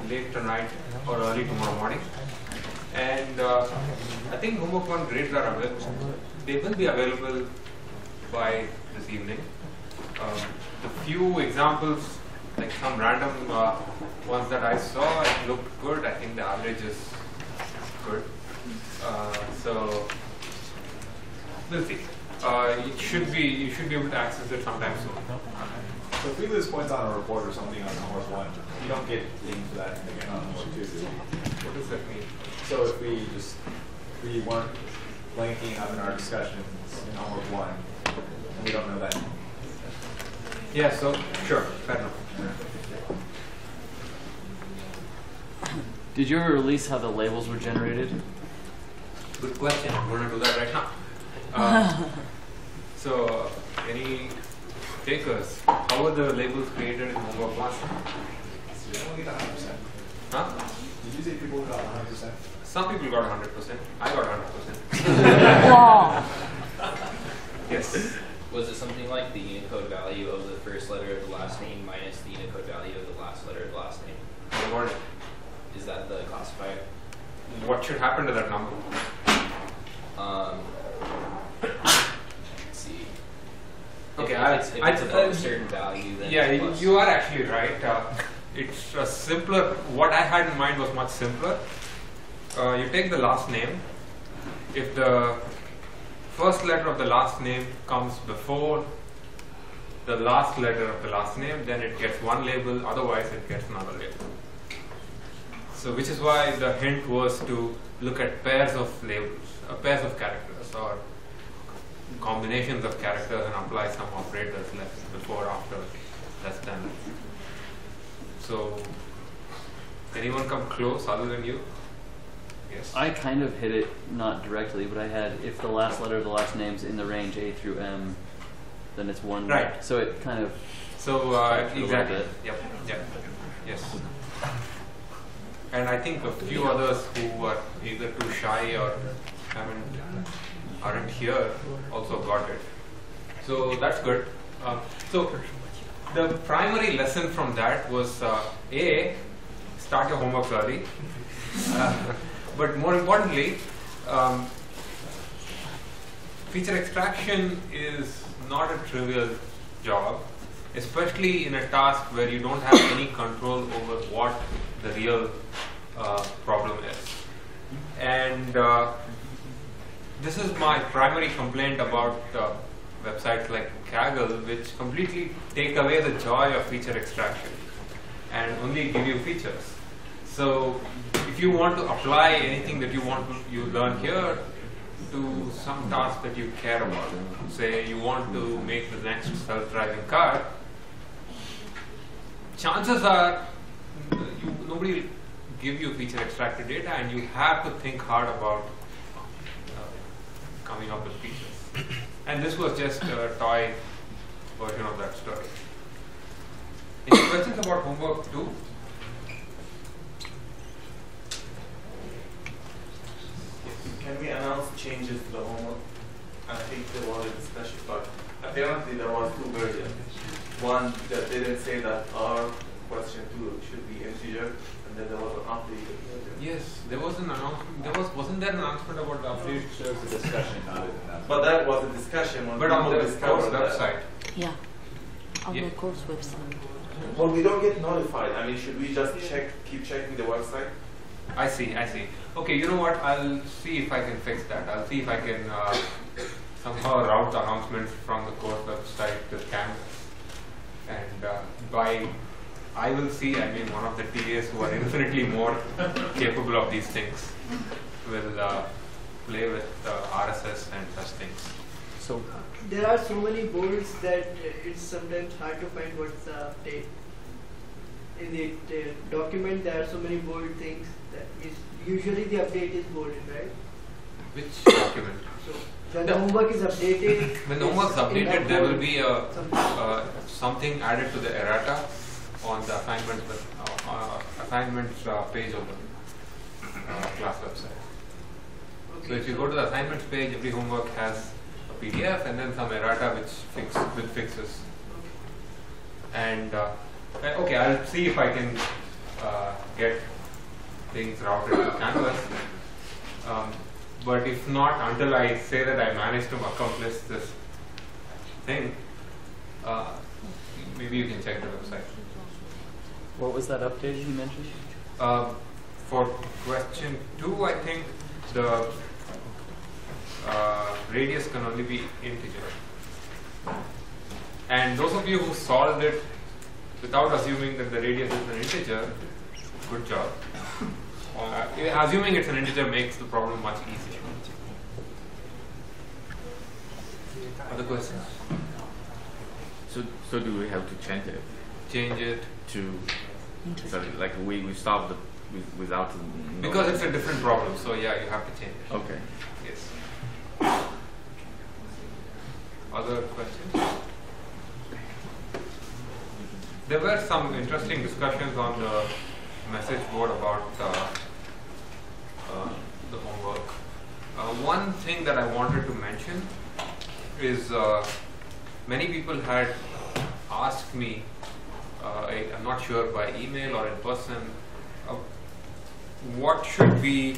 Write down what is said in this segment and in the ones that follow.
late tonight or early tomorrow morning. And I think homework 1 grades are available. They will be available by this evening. The few examples, like some random ones that I saw, it looked good. I think the average is good. So we'll see. You should be able to access it sometime soon. So if we lose points on a report or something on homework 1, you don't get dinged for that again on homework 2, do you? What does that mean? So if we weren't blanking up in our discussions in homework 1, and we don't know that. Yeah, so sure, fair enough. Did you ever release how the labels were generated? Good question. I'm going to do that right now. So, any takers? How were the labels created in homework 1? Did you only get 100%? Huh? Did you say people got 100%? Some people got 100%. I got 100%. Wow. Yes. Was it something like the Unicode value of the first letter of the last name minus the Unicode value of the last letter of the last name? I got it. Is that the classifier? What should happen to that number? Let's see. Okay, if it's above a certain value, then yeah, it's you are actually right. It's simpler. What I had in mind was much simpler. You take the last name. If the first letter of the last name comes before the last letter of the last name, then it gets one label, otherwise it gets another label. So which is why the hint was to look at pairs of labels, pairs of characters or combinations of characters and apply some operators left before, after, less than. So anyone come close other than you? Yes. I kind of hit it, not directly, but I had if the last letter of the last name's in the range A through M, then it's one. Right. So it kind of. So exactly. bit. Yep. Yep. Yes. And I think a few others who are either too shy or aren't here also got it. So that's good. So the primary lesson from that was A, start your homework early. But more importantly, feature extraction is not a trivial job, especially in a task where you don't have any control over what the real problem is. And this is my primary complaint about websites like Kaggle, which completely take away the joy of feature extraction and only give you features. So if you want to apply anything that you learn here to some task that you care about, say you want to make the next self-driving car, chances are nobody will give you feature extracted data, and you have to think hard about coming up with features. And this was just a toy version of that story. Any questions about homework 2? Can we announce changes to the homework? I think there was a discussion, but apparently there was 2 versions. One that didn't say that our question 2 should be integer, and then there was an updated version. Yes, there was an announcement. Wasn't there an announcement about the update? There was a discussion, not an announcement. But that was a discussion when But on people the discovered course that. website. Yeah. On Yeah. the course website. Well, we don't get notified. I mean, should we just keep checking the website? I see. Okay, you know what? I'll see if I can fix that. I'll see if I can somehow route the announcements from the course website to Canvas. And I will see, I mean, one of the TAs who are infinitely more capable of these things will play with RSS and such things. So There are so many bolds that it's sometimes hard to find what's the update. In the document, there are so many bold things that is usually the update is bolded, right? Which document? So when the homework is updated, When the homework is it's in updated, that there will bold be something added to the errata on the assignment page of the class website. So if you go to the assignments page, every homework has a PDF and then some errata with fixes. And okay, I'll see if I can get things routed to Canvas. But if not, until I say that I managed to accomplish this thing, maybe you can check the website. What was that update you mentioned? For question 2, I think the radius can only be integer. And those of you who solved it without assuming that the radius is an integer, good job. Assuming it's an integer makes the problem much easier. Other questions? So do we have to change it Change it. to so like we solve the without the Because it's a different problem, so yeah, you have to change it. okay. Yes. Other questions? There were some interesting discussions on the message board about the homework. One thing that I wanted to mention is many people had asked me, I'm not sure by email or in person, what should be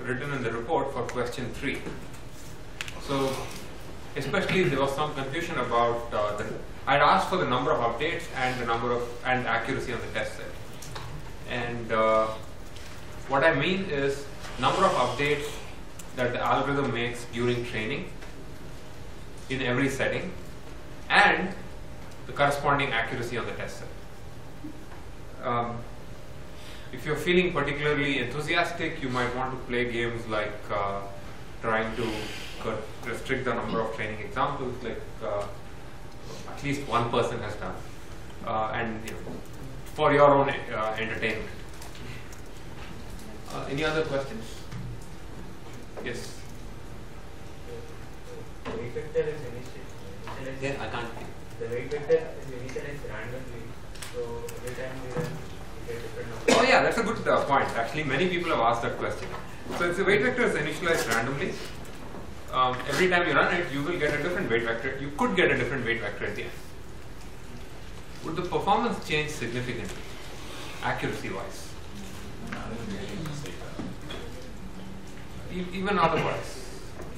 written in the report for question 3. So especially there was some confusion about I'd asked for the number of updates and the number of and accuracy on the test set. And what I mean is number of updates that the algorithm makes during training in every setting and the corresponding accuracy on the test set. If you're feeling particularly enthusiastic, you might want to play games like trying to restrict the number of training examples, like at least one person has done, and for your own entertainment. Any other questions? Yes. The weight vector is initialized. Yeah, I can't. The weight vector is initialized randomly, so every time we run, we get different numbers. Oh yeah, that's a good point. Actually, many people have asked that question. So if the weight vector is initialized randomly, every time you run it, you will get a different weight vector. You could get a different weight vector at the end. Would the performance change significantly, accuracy-wise? Even otherwise,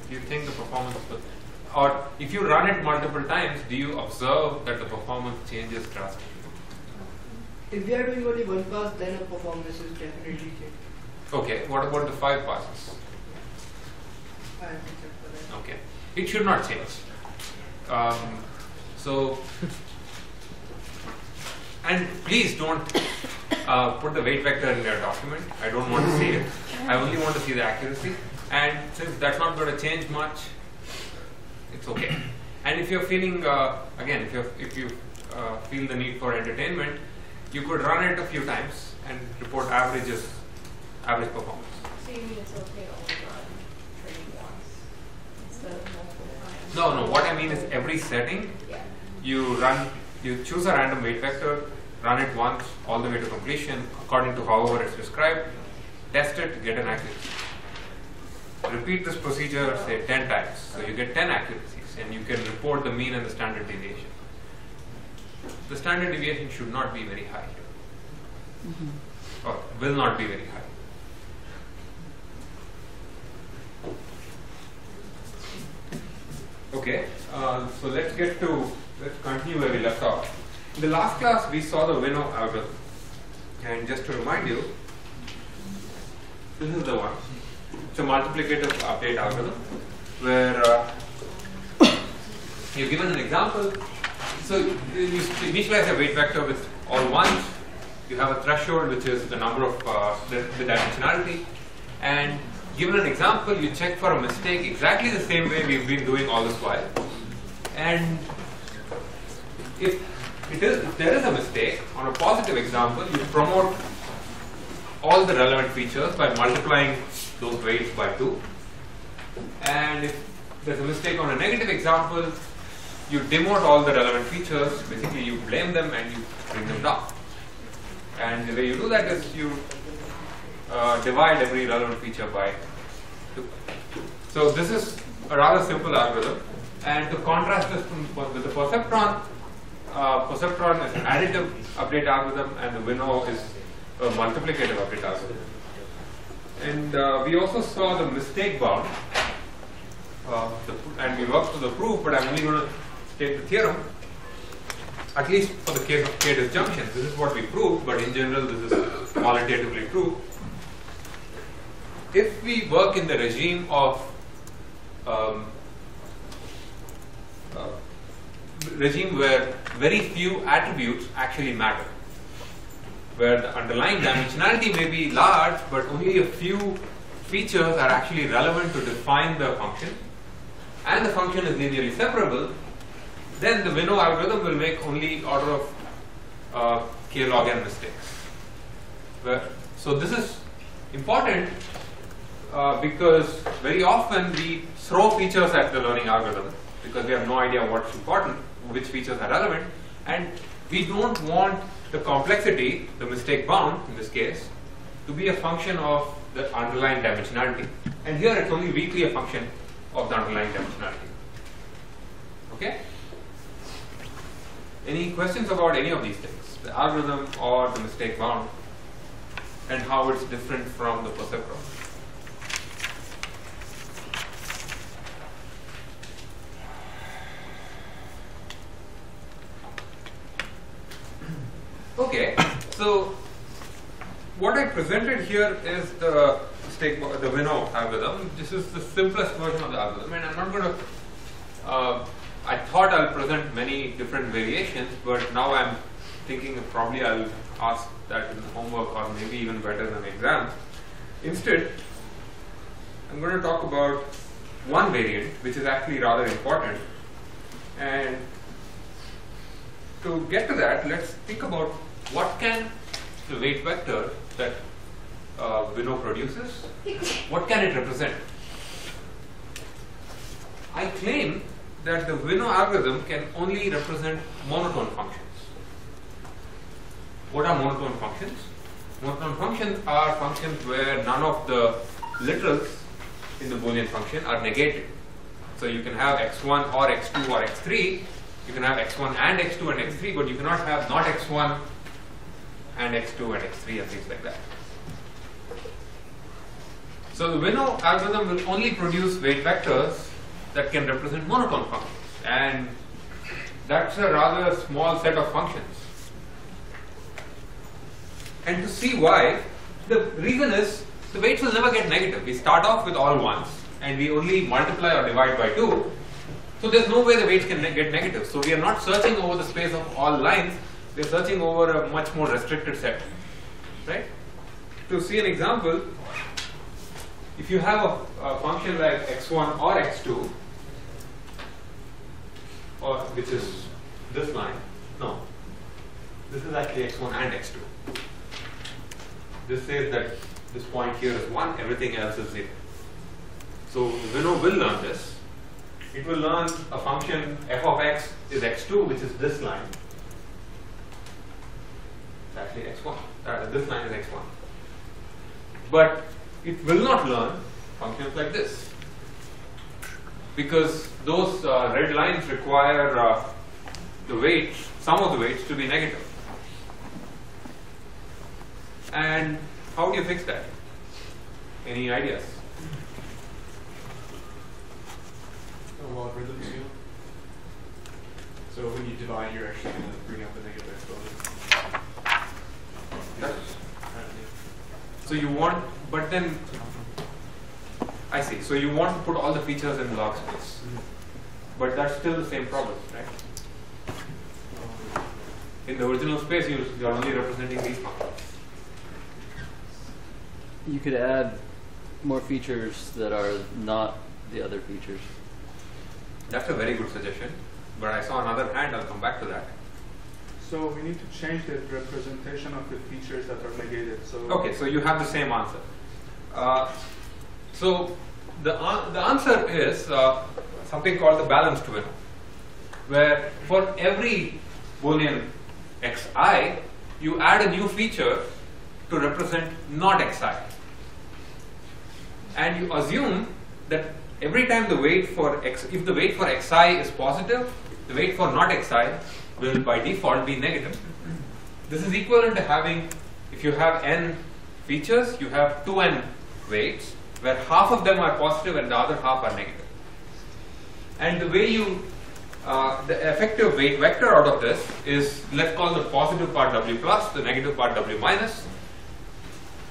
do you think the performance will, or if you run it multiple times, do you observe that the performance changes drastically? If we are doing only one pass, then the performance is definitely changed. Okay, what about the 5 passes? I have to check for that. Okay, it should not change. So, and please don't put the weight vector in your document. I don't want to see it. I only want to see the accuracy. And since that's not going to change much, it's okay. And if you're feeling, again, if you feel the need for entertainment, you could run it a few times and report average performance. So you mean it's okay to only run training once instead of multiple times? No. What I mean is every setting, Yeah. you choose a random weight vector, run it once all the way to completion according to however it's described, test it, get an accuracy. Repeat this procedure, say 10 times. So you get 10 accuracies and you can report the mean and the standard deviation. The standard deviation should not be very high here. Or will not be very high. Okay, so let's continue where we left off. In the last class, we saw the Winnow algorithm. And just to remind you, this is the one. It's a multiplicative update algorithm where you're given an example. So you initialize a weight vector with all ones. You have a threshold, which is the number of the dimensionality. And given an example, you check for a mistake exactly the same way we've been doing all this while. And if there is a mistake, on a positive example, you promote all the relevant features by multiplying those weights by 2. And if there's a mistake on a negative example, you demote all the relevant features. Basically, you blame them and you bring them down. And the way you do that is you divide every relevant feature by 2. So this is a rather simple algorithm. And to contrast this with the perceptron, perceptron is an additive update algorithm, and the Winnow is a multiplicative update algorithm. And we also saw the mistake bound, and we worked through the proof, but I'm only going to state the theorem, at least for the case of k-disjunction. This is what we proved, but in general this is qualitatively true. If we work in the regime of where very few attributes actually matter, where the underlying dimensionality may be large, but only a few features are actually relevant to define the function, and the function is linearly separable, then the Winnow algorithm will make only order of k log n mistakes. So this is important because very often we throw features at the learning algorithm because we have no idea what's important, which features are relevant, and we don't want the complexity, the mistake bound in this case, to be a function of the underlying dimensionality. And here it's only weakly a function of the underlying dimensionality. Okay? Any questions about any of these things? The algorithm or the mistake bound, and how it's different from the perceptron? Okay, so what I presented here is the Winnow algorithm. This is the simplest version of the algorithm, and I'm not going to. I thought I'll present many different variations, but now I'm thinking probably I'll ask that in the homework, or maybe even better than the exam. Instead, I'm going to talk about one variant, which is actually rather important. And to get to that, let's think about what can the weight vector that Winnow produces, what can it represent? I claim that the Winnow algorithm can only represent monotone functions. What are monotone functions? Monotone functions are functions where none of the literals in the Boolean function are negated. So you can have x1 or x2 or x3. You can have x1 and x2 and x3, but you cannot have not x1 and x2 and x3 and things like that. So the Winnow algorithm will only produce weight vectors that can represent monotone functions, and that's a rather small set of functions. And to see why, the reason is the weights will never get negative. We start off with all ones, and we only multiply or divide by 2. So there's no way the weights can get negative. So we are not searching over the space of all lines. We are searching over a much more restricted set, right? To see an example, if you have a function like x1 or x2, or which is this line, no, this is actually x1 and x2. This says that this point here is 1, everything else is 0. So Winnow will learn this. It will learn a function f of x is x2, which is this line. It's actually x1. This line is x1. But it will not learn functions like this, because those red lines require the weights, some of the weights, to be negative. And how do you fix that? Any ideas? Logarithms, you know? So when you divide, you're actually going to bring up the negative exponent. So you want, but then, I see. So you want to put all the features in log space, but that's still the same problem, right? In the original space, you're only representing these functions. You could add more features that are not the other features. That's a very good suggestion, but I saw another hand. I'll come back to that. So we need to change the representation of the features that are negated. So okay, so you have the same answer. So the answer is something called the balanced Winnow, where for every Boolean xi, you add a new feature to represent not xi, and you assume that every time the weight for if the weight for xi is positive, the weight for not xi will by default be negative. This is equivalent to having, if you have n features, you have 2n weights, where half of them are positive and the other half are negative. And the way you, the effective weight vector out of this is, let's call the positive part W plus, the negative part W minus.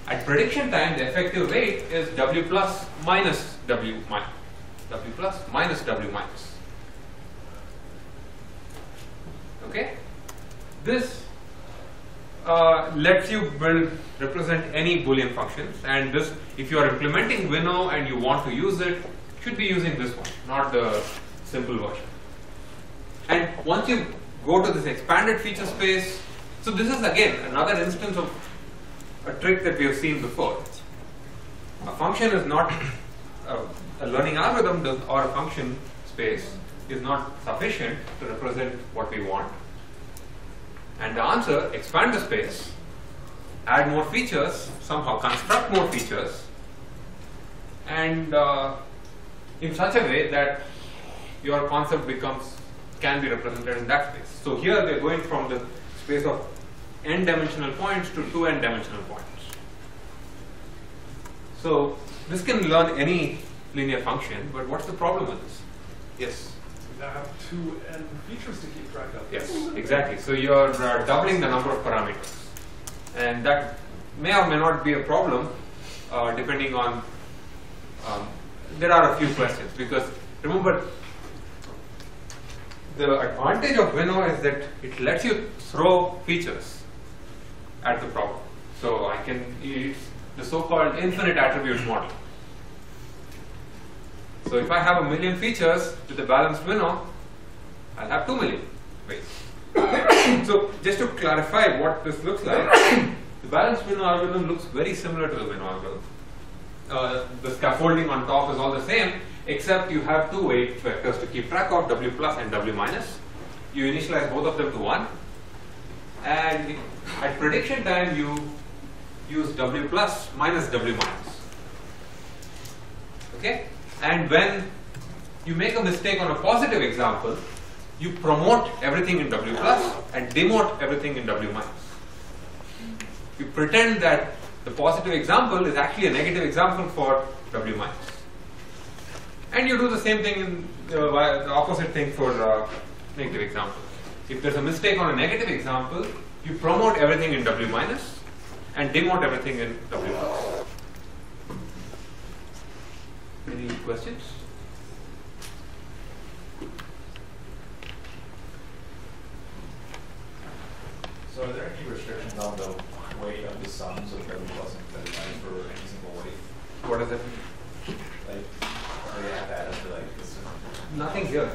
At prediction time, the effective weight is W plus minus W minus. W plus minus W minus. Okay? This lets you represent any Boolean functions, and this, if you are implementing Winnow and you want to use it, should be using this one, not the simple version. And once you go to this expanded feature space, so this is again another instance of a trick that we have seen before. A function is not a learning algorithm or a function space is not sufficient to represent what we want. And the answer, expand the space, add more features, somehow construct more features, and in such a way that your concept can be represented in that space. So here we are going from the space of n-dimensional points to 2n-dimensional points. So this can learn any linear function, but what's the problem with this? Yes? You now have 2n features to keep track of. Yes, exactly. So you're doubling the number of parameters. And that may or may not be a problem depending on, there are a few questions, because remember, the advantage of Winnow is that it lets you throw features at the problem. So it's the so-called infinite attributes model. So if I have 1 million features with a balanced Winnow, I'll have 2 million weights. So just to clarify what this looks like, the balanced Winnow algorithm looks very similar to the Winnow algorithm. The scaffolding on top is all the same, except you have 2 weight vectors to keep track of, W plus and W minus. You initialize both of them to 1. And at prediction time, you use W plus minus W minus. Okay? And when you make a mistake on a positive example, you promote everything in W plus and demote everything in W minus. You pretend that the positive example is actually a negative example for W minus. And you do the same thing, the opposite thing for negative examples. If there's a mistake on a negative example, you promote everything in W minus and demote everything in W plus. Any questions? So are there any restrictions on the weight of the sums of W plus and W minus for any single weight? What does that mean? Like, or you have to add up to like this? Nothing here.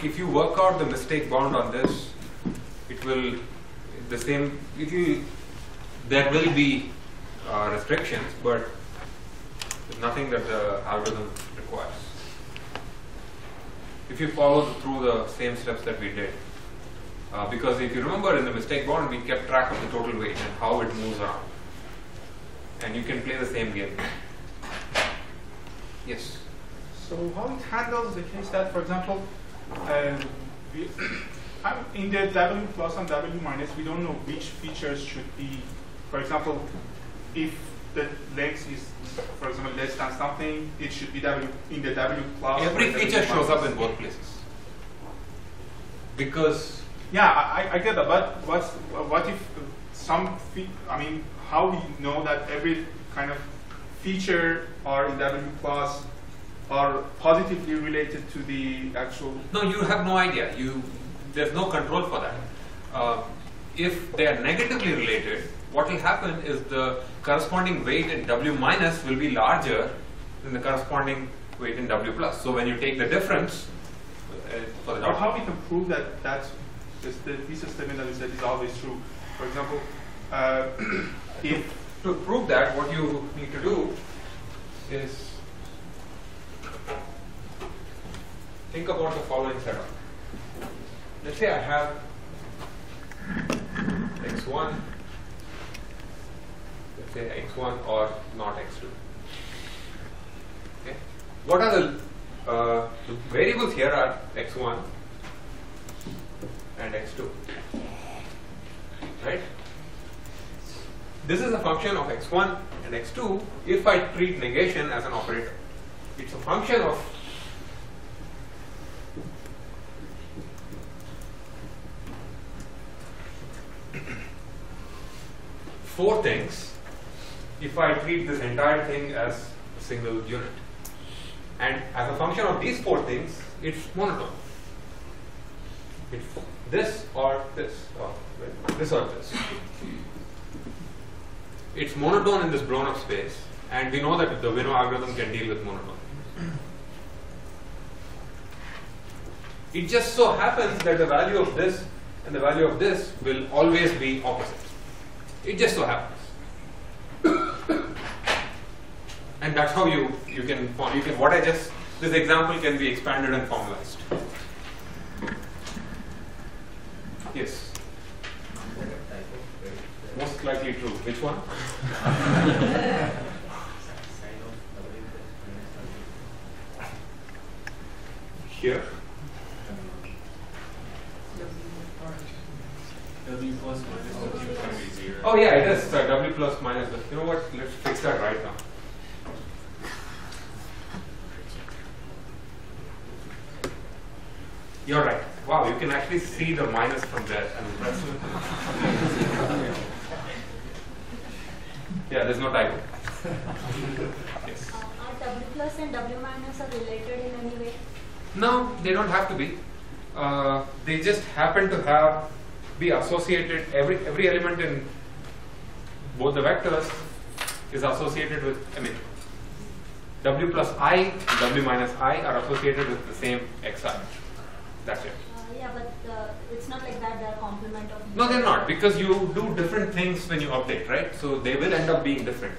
If you work out the mistake bound on this, it will there will be restrictions, but there's nothing that the algorithm requires. If you follow through the same steps that we did. Because if you remember in the mistake bound, we kept track of the total weight and how it moves around. And you can play the same game. Yes? So how it handles the case that, for example, in the W plus and W minus, we don't know which features should be, for example, if the length is, for example, less than something, it should be in the W plus. Every feature shows up in both places. Because yeah, I get that, but what if how we know that every kind of feature are in W plus are positively related to the actual? No, you have no idea. There's no control for that. If they are negatively related, what will happen is the corresponding weight in W minus will be larger than the corresponding weight in W plus. So when you take the difference for the But how we can prove that this statement that we said is always true? For example, if to prove that, what you need to do is think about the following setup. Let's say I have x1, let's say x1 or not x2. Okay. What are the the variables here are x1 and x2, right? This is a function of x1 and x2 if I treat negation as an operator. It's a function of four things if I treat this entire thing as a single unit. And as a function of these four things, it's monotone. It's this or this, or this or this. It's monotone in this blown up space, and we know that the Winnow algorithm can deal with monotone. It just so happens that the value of this and the value of this will always be opposite. It just so happens. And that's how you can this example can be expanded and formalized. Yes. Most likely true. Which one? Here. W plus minus W is going to be 0. Oh yeah, it is W plus minus. You know what? Let's fix that right now. You're right. Wow, you can actually see the minus from there. Yeah, there's no typo. Yes. Are W plus and W minus are related in any way? No, they don't have to be. They just happen to be associated. Every element in both the vectors is associated with. I mean, W plus I and W minus I are associated with the same xi. That's it. Yeah, but it's not like that. They're complement of. No, they're not, because you do different things when you update, right? So they will end up being different.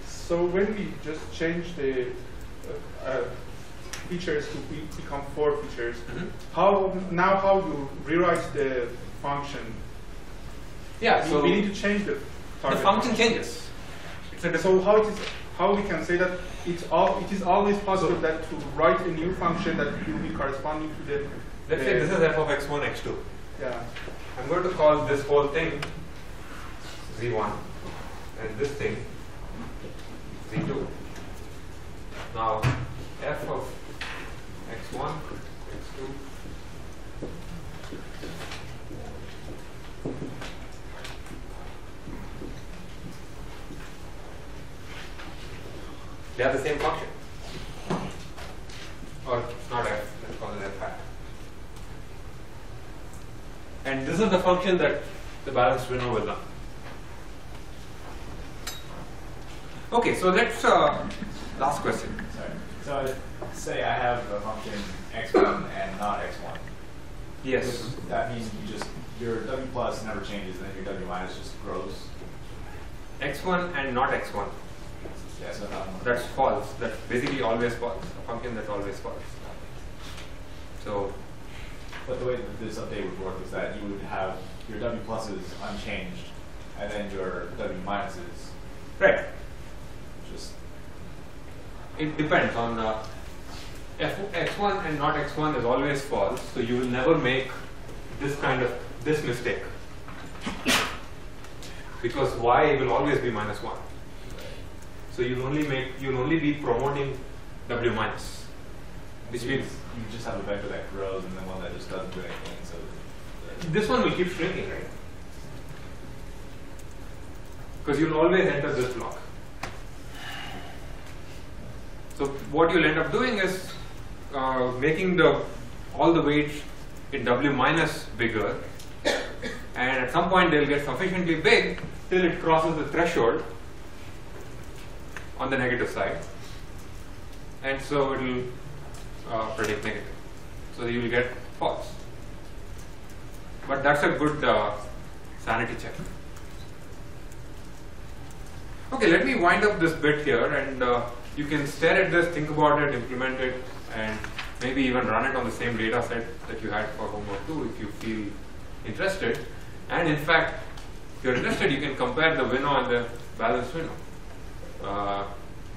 So when we just change the features to become 4 features, how you rewrite the function? Yeah, so we need to change the target function changes. So how we can say that it is always possible that to write a new function that will be corresponding to the. Let's say this is f of x1, x2. Yeah. I'm going to call this whole thing z1 and this thing z2. Now f of x1, x2. They have the same function. Or not f, let's call it f hat. And this is the function that the balanced winnow will learn. Okay, so let's, last question. Sorry. So say I have a function x1 and not x1. Yes. That means your W plus never changes and then your W minus just grows. x1 and not x1. Yeah, so that's false. That's basically always false. A function that's always false. So, but the way that this update would work is that you would have your W pluses unchanged, and then your W minuses. Right. Just. It depends on x1 and not x1 is always false. So you will never make this mistake because y will always be -1. So you'll only be promoting W minus, which means you just have a vector that grows and then one that just doesn't do anything. So this one will keep shrinking, right? Because you'll always enter this block. So what you'll end up doing is making all the weights in W minus bigger, and at some point they'll get sufficiently big till it crosses the threshold on the negative side, and so it will predict negative. So you will get false. But that's a good sanity check. Okay, let me wind up this bit here, and you can stare at this, think about it, implement it, and maybe even run it on the same data set that you had for homework 2 if you feel interested. And in fact, if you're interested, you can compare the winnow and the balanced winnow.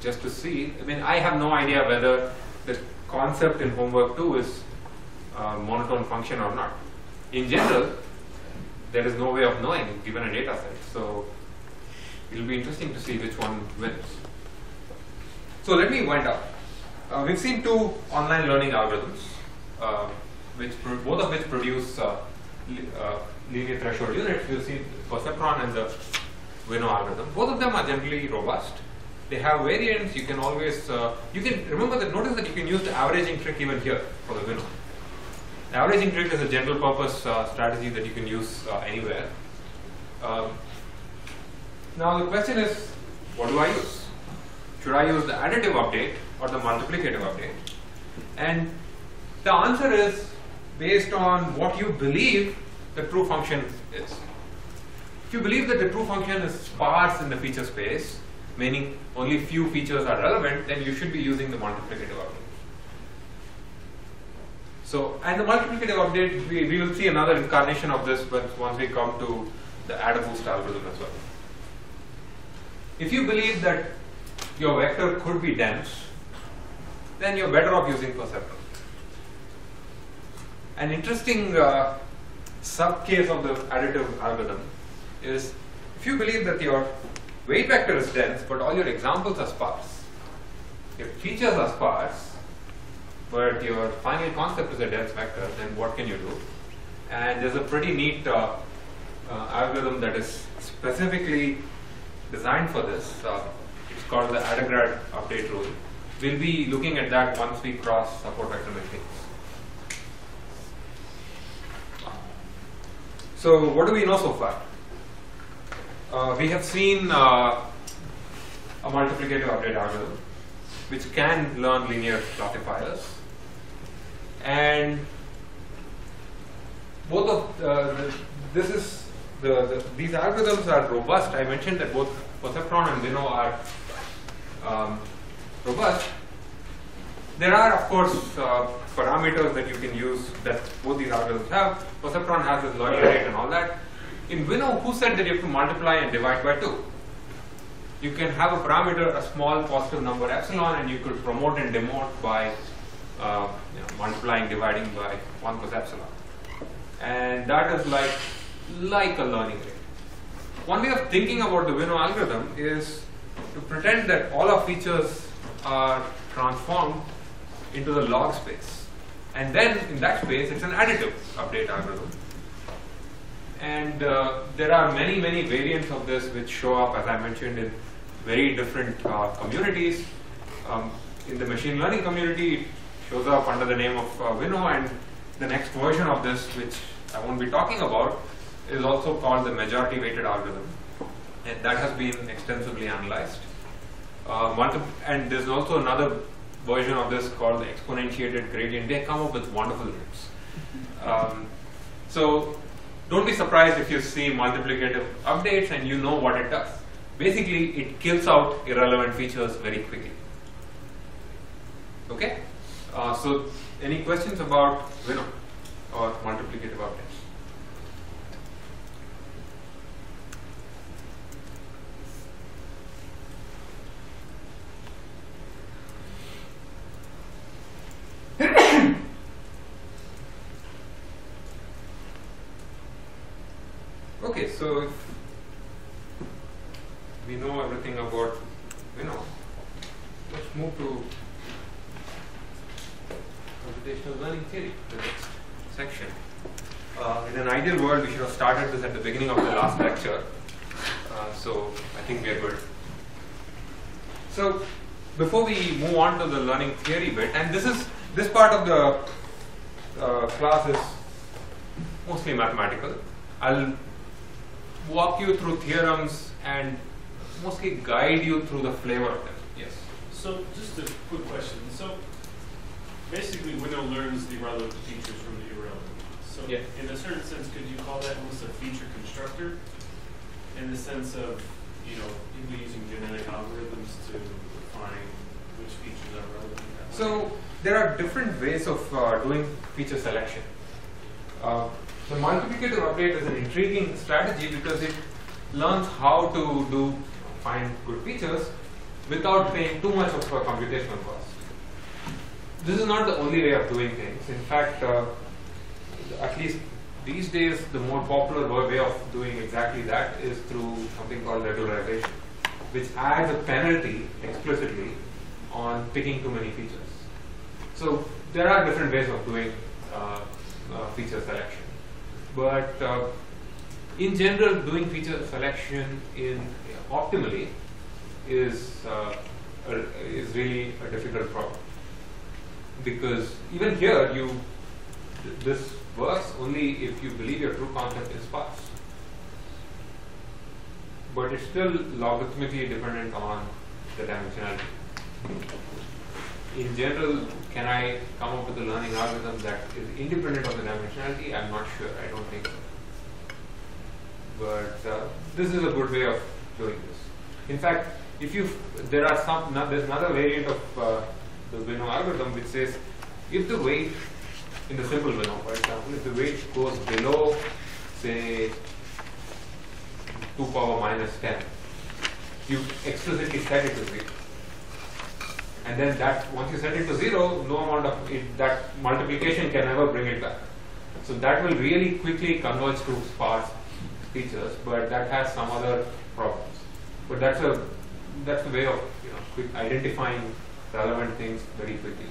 just to see. I mean, I have no idea whether the concept in homework 2 is a monotone function or not. In general, there is no way of knowing given a data set. So it will be interesting to see which one wins. So let me wind up. We've seen 2 online learning algorithms, both of which produce linear threshold units. We've seen perceptron and the Winnow algorithm. Both of them are generally robust. They have variants. You can always notice that you can use the averaging trick even here for the Winnow. The averaging trick is a general purpose strategy that you can use anywhere. Now the question is, what do I use? Should I use the additive update or the multiplicative update? And the answer is based on what you believe the true function is. If you believe that the true function is sparse in the feature space, meaning only few features are relevant, then you should be using the multiplicative update. So, and the multiplicative update, we will see another incarnation of this once we come to the AdaBoost algorithm as well. If you believe that your vector could be dense, then you're better off using perceptron. An interesting sub-case of the additive algorithm is if you believe that your weight vector is dense, but all your examples are sparse. Your features are sparse, but your final concept is a dense vector, then what can you do? And there's a pretty neat algorithm that is specifically designed for this. It's called the Adagrad update rule. We'll be looking at that once we cross support vector machines. So what do we know so far? We have seen a multiplicative update algorithm which can learn linear classifiers, and both of these algorithms are robust. I mentioned that both perceptron and Winnow are robust. There are, of course, parameters that you can use that both these algorithms have. Perceptron has its learning rate and all that. In Winnow, who said that you have to multiply and divide by 2? You can have a parameter, a small positive number epsilon, and you could promote and demote by multiplying, dividing by 1 plus epsilon. And that is like a learning rate. One way of thinking about the Winnow algorithm is to pretend that all our features are transformed into the log space. And then in that space, it's an additive update algorithm. And there are many variants of this which show up, as I mentioned, in very different communities. In the machine learning community, it shows up under the name of Winnow, and the next version of this, which I won't be talking about, is also called the majority weighted algorithm. And that has been extensively analyzed. And there's also another version of this called the exponentiated gradient. They come up with wonderful names. So don't be surprised if you see multiplicative updates and you know what it does. Basically, it kills out irrelevant features very quickly. Okay? So any questions about Winnow or multiplicative updates? Okay, so if we know everything about Winnow, let's move to computational learning theory, the next section. In an ideal world, we should have started this at the beginning of the last lecture, so I think we are good. So before we move on to the learning theory bit, and this part of the class is mostly mathematical. I'll walk you through theorems and mostly guide you through the flavor of them. Yes? So just a quick question. So basically Winnow learns the relevant features from the irrelevant ones. So yeah. In a certain sense, could you call that almost a feature constructor? In the sense of, people using genetic algorithms to define which features are relevant? So there are different ways of doing feature selection. The multiplicative update is an intriguing strategy because it learns how to find good features without paying too much of a computational cost. This is not the only way of doing things. In fact, at least these days, the more popular way of doing exactly that is through something called regularization, which adds a penalty explicitly on picking too many features. So there are different ways of doing feature selection, but in general, doing feature selection optimally is really a difficult problem, because even here this works only if you believe your true concept is sparse, but it's still logarithmically dependent on the dimensionality. In general, can I come up with a learning algorithm that is independent of the dimensionality? I'm not sure. I don't think so. But this is a good way of doing this. In fact, there's another variant of the Winnow algorithm which says if the weight in the simple Winnow, for example, if the weight goes below, say, 2 power minus 10, you explicitly set it to 0. And then once you set it to 0, no amount of that multiplication can ever bring it back. So that will really quickly converge to sparse features, but that has some other problems. But that's a way of identifying relevant things very quickly.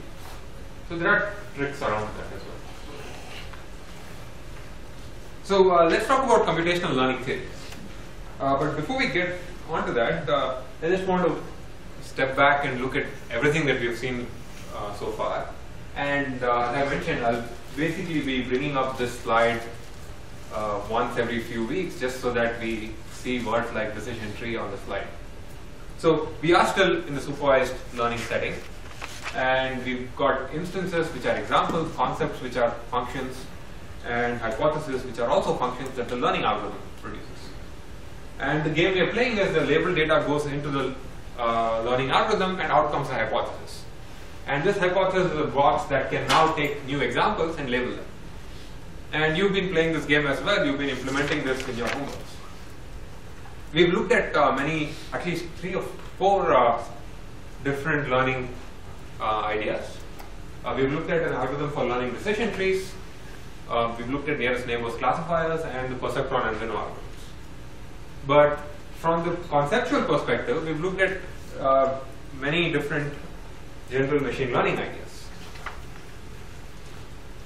So there are tricks around that as well. So let's talk about computational learning theories. But before we get onto that, I just want to step back and look at everything that we've seen so far. And as I mentioned, I'll basically be bringing up this slide once every few weeks, just so that we see words like decision tree on the slide. So we are still in the supervised learning setting, and we've got instances which are examples, concepts which are functions, and hypotheses which are also functions that the learning algorithm produces. And the game we are playing is the labeled data goes into the learning algorithm, and out comes a hypothesis. And this hypothesis is a box that can now take new examples and label them. And you've been playing this game as well. You've been implementing this in your homeworks. We've looked at at least 3 or 4 different learning ideas. We've looked at an algorithm for learning decision trees. We've looked at nearest neighbors classifiers and the perceptron and Winnow algorithms. But from the conceptual perspective, we've looked at many different general machine learning ideas.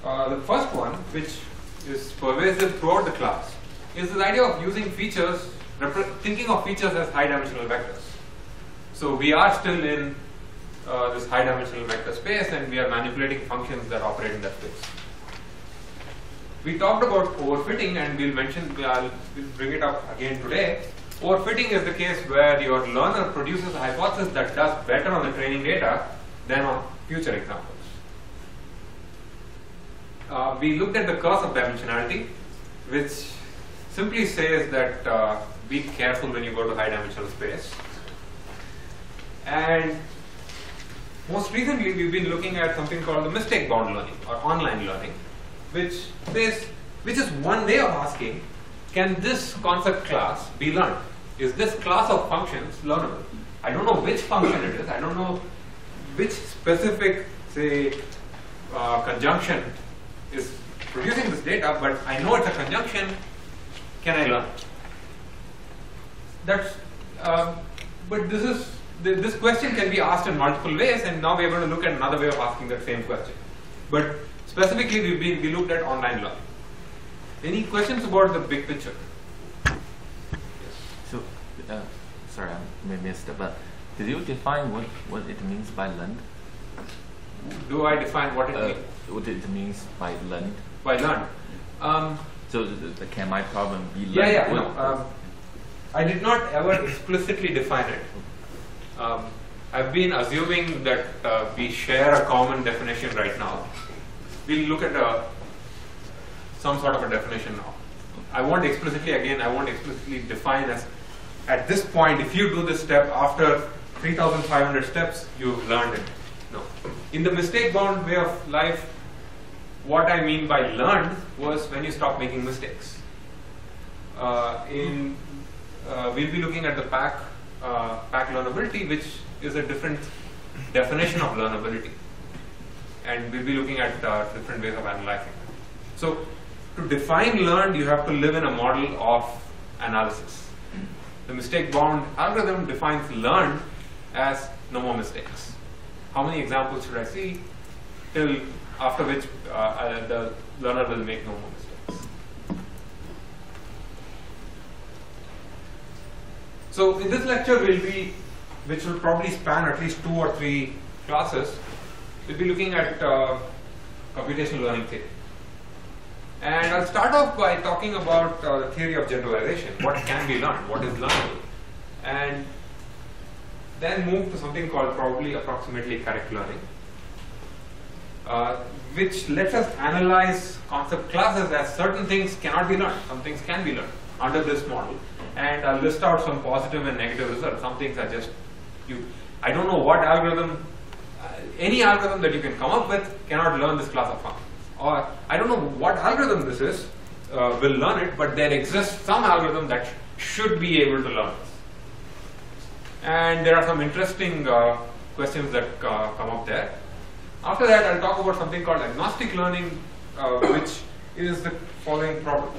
The first one, which is pervasive throughout the class, is this idea of using features, thinking of features as high-dimensional vectors. So we are still in this high-dimensional vector space, and we are manipulating functions that operate in that space. We talked about overfitting, and we'll bring it up again today. Overfitting is the case where your learner produces a hypothesis that does better on the training data than on future examples. We looked at the curse of dimensionality, which simply says that be careful when you go to high dimensional space. And most recently, we've been looking at something called the mistake-bound learning or online learning, which is one way of asking, can this concept class be learned? Is this class of functions learnable? I don't know which function it is. I don't know which specific, say, conjunction is producing this data, but I know it's a conjunction. Can I learn? But this question can be asked in multiple ways, and now we're going to look at another way of asking that same question. But specifically, we looked at online learning. Any questions about the big picture? So, sorry, I missed it, but did you define what it means by learned? Do I define what it means? What it means by learned? By learned. So can my problem be learned? Yeah. I did not ever explicitly define it. I've been assuming that we share a common definition right now. We'll look at some sort of a definition now. I won't explicitly define as, at this point, if you do this step after 3,500 steps, you've learned it. No. In the mistake-bound way of life, what I mean by learned was when you stop making mistakes. We'll be looking at the PAC learnability, which is a different definition of learnability, and we'll be looking at different ways of analyzing it. So to define learned, you have to live in a model of analysis. The mistake-bound algorithm defines learned as no more mistakes. How many examples should I see till after which the learner will make no more mistakes? So in this lecture, which will probably span at least 2 or 3 classes, we'll be looking at computational learning theory. And I'll start off by talking about the theory of generalization, what can be learned, what is learnable, and then move to something called probably approximately correct learning, which lets us analyze concept classes as certain things cannot be learned, some things can be learned under this model. And I'll list out some positive and negative results. Some things are just, I don't know what algorithm, any algorithm that you can come up with cannot learn this class of functions. Or I don't know what algorithm this is, will learn it, but there exists some algorithm that should be able to learn this. And there are some interesting questions that come up there. After that, I'll talk about something called agnostic learning, which is the following problem.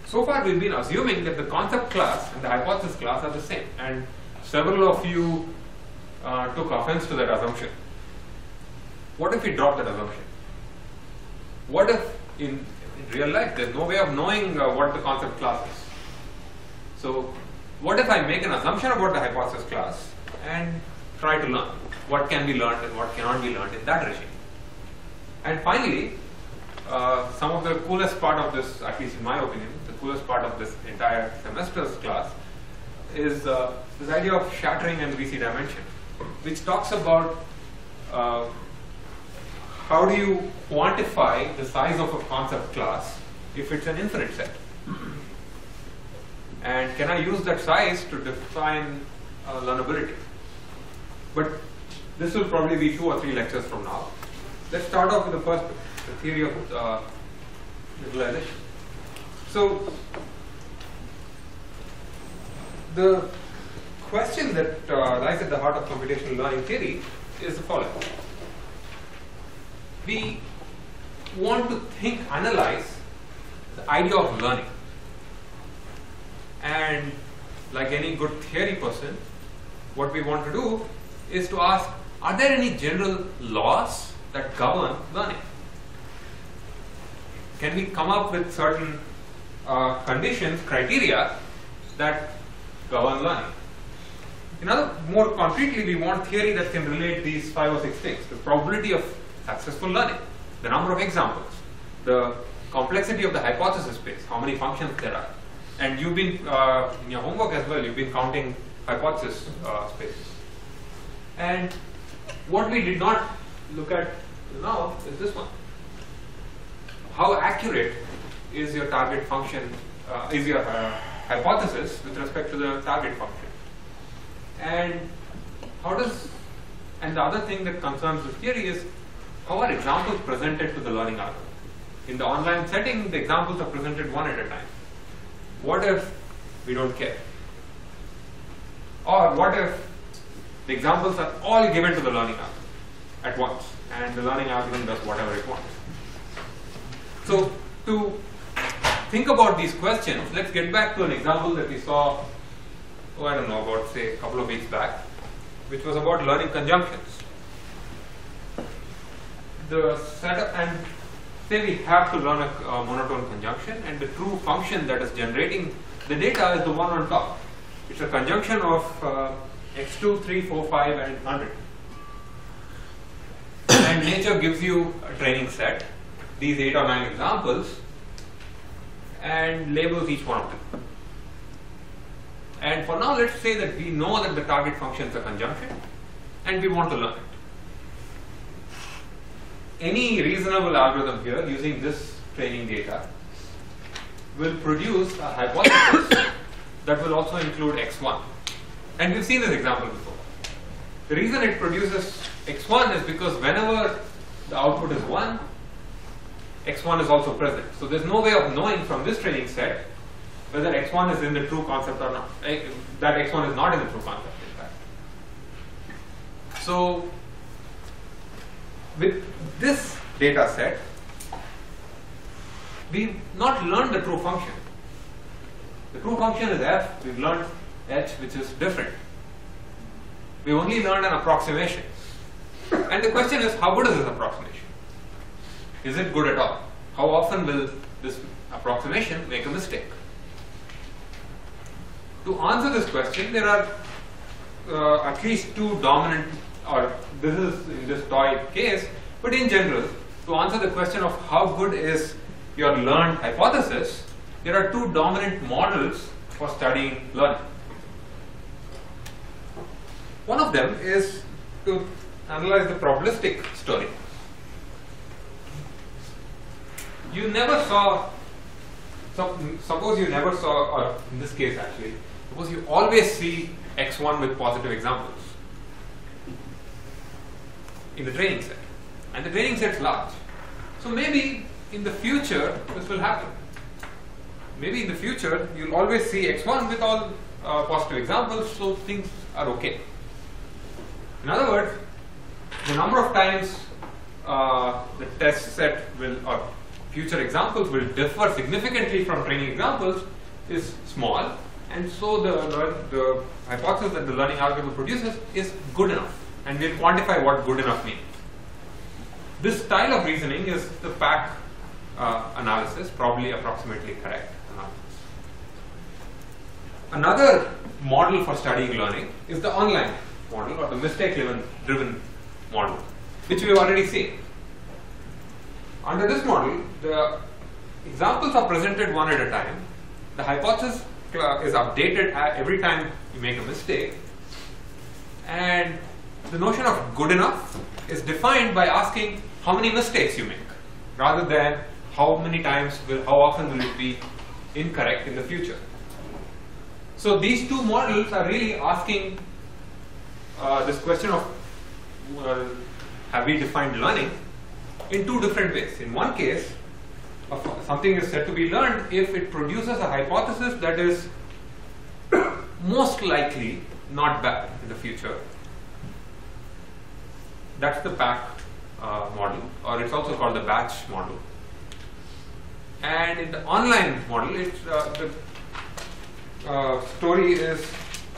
So far, we've been assuming that the concept class and the hypothesis class are the same, and several of you took offense to that assumption. What if we drop that assumption? What if in real life there's no way of knowing what the concept class is? So what if I make an assumption about the hypothesis class and try to learn what can be learned and what cannot be learned in that regime? And finally, some of the coolest part of this, at least in my opinion, the coolest part of this entire semester's class is this idea of shattering and VC dimension, which talks about how do you quantify the size of a concept class if it's an infinite set? And can I use that size to define learnability? But this will probably be 2 or 3 lectures from now. Let's start off with the first, the theory of visualization. So the question that lies at the heart of computational learning theory is the following. We want to analyze the idea of learning. And like any good theory person, what we want to do is to ask, are there any general laws that govern learning? Can we come up with certain conditions, criteria that govern learning? More concretely, we want theory that can relate these 5 or 6 things: the probability of successful learning, the number of examples, the complexity of the hypothesis space, how many functions there are. And you've been, in your homework as well, you've been counting hypothesis spaces. And what we did not look at now is this one. How accurate is your target function, is your hypothesis with respect to the target function? And and the other thing that concerns this theory is how are examples presented to the learning algorithm? In the online setting, the examples are presented one at a time. What if we don't care? Or what if the examples are all given to the learning algorithm at once, and the learning algorithm does whatever it wants? So to think about these questions, let's get back to an example that we saw, about say a couple of weeks back, which was about learning conjunctions. The setup, and say we have to learn a monotone conjunction, and the true function that is generating the data is the one on top. It's a conjunction of x2, 3, 4, 5, and 100. And nature gives you a training set, these 8 or 9 examples, and labels each one of them. And for now, let's say that we know that the target function is a conjunction, and we want to learn it. Any reasonable algorithm here using this training data will produce a hypothesis that will also include x1. And we've seen this example before. The reason it produces x1 is because whenever the output is 1, x1 is also present. So there's no way of knowing from this training set whether x1 is in the true concept or not. That x1 is not in the true concept, in fact. So with this data set, we've not learned the true function. The true function is f, we've learned h, which is different. We only learned an approximation. And the question is, how good is this approximation? Is it good at all? How often will this approximation make a mistake? To answer this question, there are at least two dominant, or this is in this toy case, but in general, to answer the question of how good is your learned hypothesis, there are two dominant models for studying learning. One of them is to analyze the probabilistic story. You never saw, suppose you never saw, or in this case actually, suppose you always see x1 with positive examples in the training set, and the training set is large. So maybe in the future this will happen. Maybe in the future you'll always see x1 with all positive examples, so things are okay. In other words, the number of times the test set will, or future examples will differ significantly from training examples is small, and so the hypothesis that the learning algorithm produces is good enough, and we'll quantify what good enough means. This style of reasoning is the PAC analysis, probably approximately correct analysis. Another model for studying learning is the online model, or the mistake-driven model, which we have already seen. Under this model, the examples are presented one at a time. The hypothesis is updated every time you make a mistake, and the notion of good enough is defined by asking how many mistakes you make, rather than how often will it be incorrect in the future. So these two models are really asking this question of, have we defined learning in two different ways. In one case, something is said to be learned if it produces a hypothesis that is most likely not bad in the future. That's the PAC model, or it's also called the batch model. And in the online model, the story is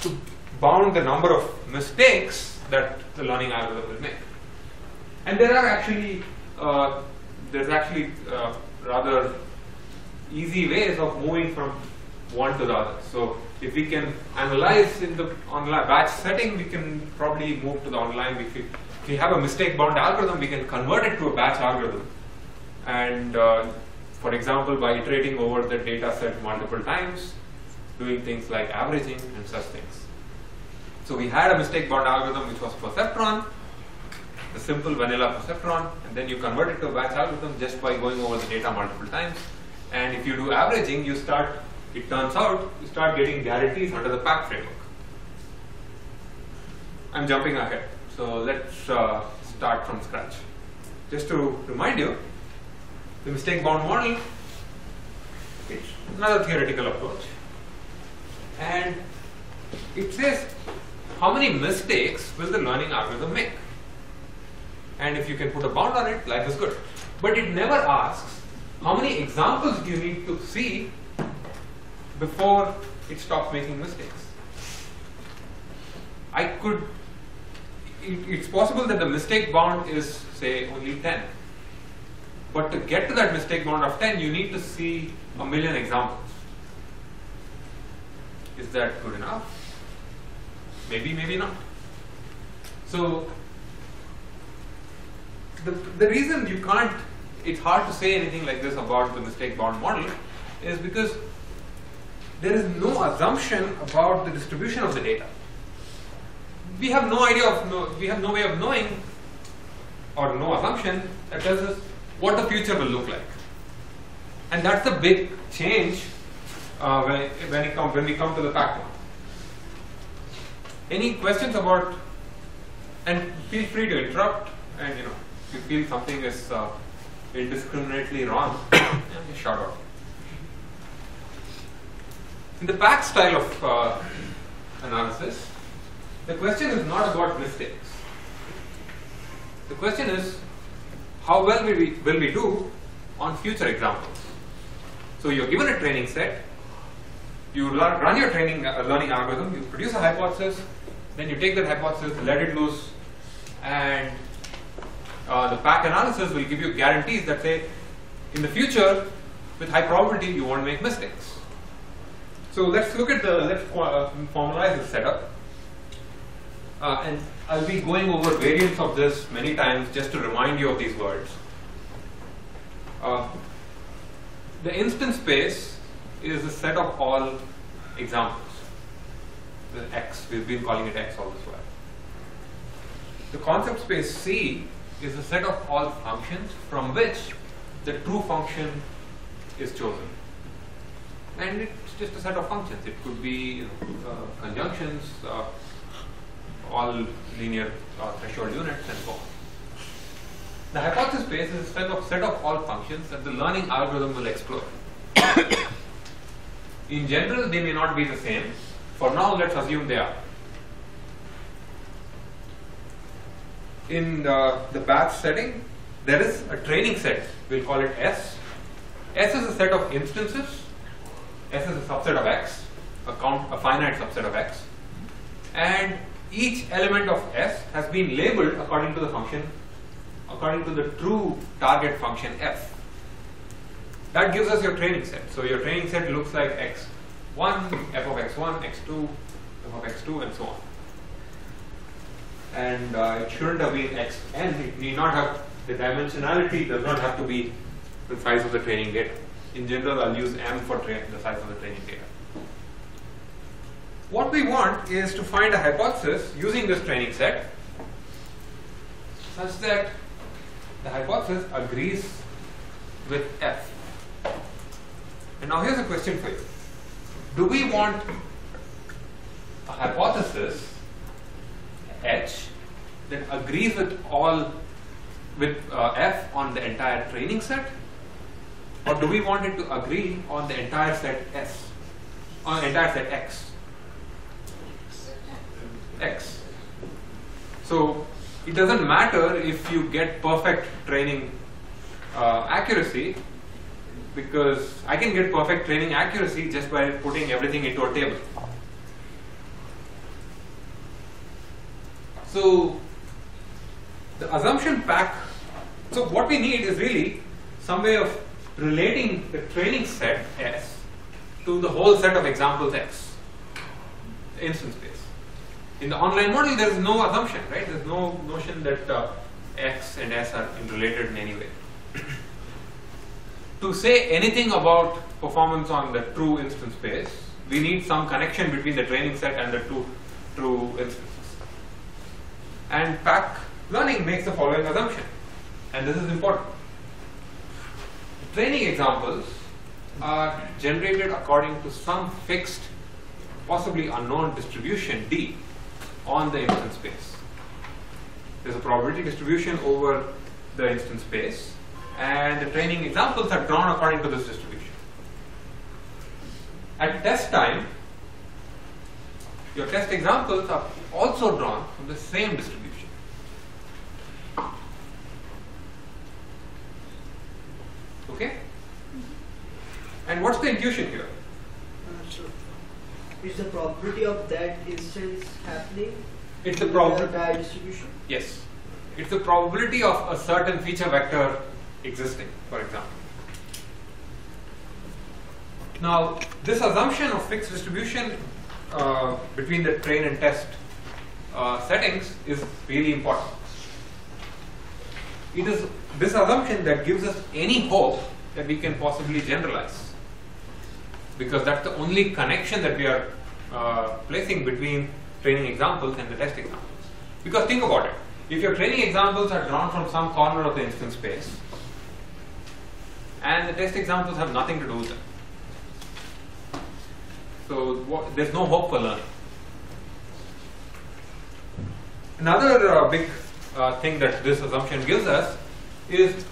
to bound the number of mistakes that the learning algorithm will make. And there are actually rather easy ways of moving from one to the other. So if we can analyze in the online batch setting, we can probably move to the online. If we have a mistake-bound algorithm, we can convert it to a batch algorithm. And for example, by iterating over the data set multiple times, doing things like averaging and such things. So we had a mistake-bound algorithm which was perceptron, the simple vanilla perceptron, and then you convert it to a batch algorithm just by going over the data multiple times. And if you do averaging, it turns out you start getting guarantees under the PAC framework. I'm jumping ahead, so let's start from scratch. Just to remind you, the mistake-bound model, it's another theoretical approach, and it says how many mistakes will the learning algorithm make. And if you can put a bound on it, life is good. But it never asks how many examples do you need to see before it stops making mistakes. It's possible that the mistake bound is, say, only 10. But to get to that mistake bound of 10, you need to see 1,000,000 examples. Is that good enough? Maybe, maybe not. So the reason it's hard to say anything like this about the mistake-bound model is because there is no assumption about the distribution of the data. We have no way of knowing, or no assumption that tells us what the future will look like. And that's the big change when we come to the PAC one. Any questions about, and feel free to interrupt, and if you feel something is indiscriminately wrong, just shout out. In the PAC style of analysis, the question is not about mistakes. The question is, how well will we do on future examples? So you're given a training set, you run your learning algorithm, you produce a hypothesis, then you take that hypothesis, let it loose, and the pack analysis will give you guarantees that say, in the future, with high probability, you won't make mistakes. So let's look at let's formalize this setup. And I'll be going over variants of this many times just to remind you of these words. The instance space is a set of all examples. The X, we've been calling it X all this while. The concept space C is a set of all functions from which the true function is chosen. And it's just a set of functions. It could be conjunctions, all linear threshold units, and so on. The hypothesis space is a set of all functions that the learning algorithm will explore. In general, they may not be the same. For now, let's assume they are. In the batch setting, there is a training set. We'll call it S. S is a set of instances. S is a subset of X, a finite subset of X. And each element of S has been labeled according to the function, according to the true target function F. That gives us your training set. So your training set looks like X1, F of X1, X2, F of X2, and so on. And it shouldn't have been Xn. It need not have, the dimensionality does not have to be the size of the training data. In general, I'll use M for the size of the training data. What we want is to find a hypothesis using this training set such that the hypothesis agrees with F. And now here's a question for you. Do we want a hypothesis H that agrees with F on the entire training set? Or do we want it to agree on the entire set S, on the entire set X? X. So it doesn't matter if you get perfect training accuracy, because I can get perfect training accuracy just by putting everything into a table. So the assumption pack, so what we need is really some way of relating the training set S to the whole set of examples X, the instance space. In the online model, there is no assumption, right? There is no notion that X and S are related in any way. To say anything about performance on the true instance space, we need some connection between the training set and the two true instances. And pack learning makes the following assumption, and this is important. Training examples are generated according to some fixed, possibly unknown distribution D on the instance space. There's a probability distribution over the instance space, and the training examples are drawn according to this distribution. At test time, your test examples are also drawn from the same distribution. Okay? And what's the intuition here? So is the probability of that instance happening? It's the probability. The distribution? Yes. It's the probability of a certain feature vector existing, for example. Now, this assumption of fixed distribution between the train and test settings is really important. It is this assumption that gives us any hope that we can possibly generalize, because that's the only connection that we are placing between training examples and the test examples. Because think about it, if your training examples are drawn from some corner of the instance space and the test examples have nothing to do with them, so there's no hope for learning. Another big thing that this assumption gives us is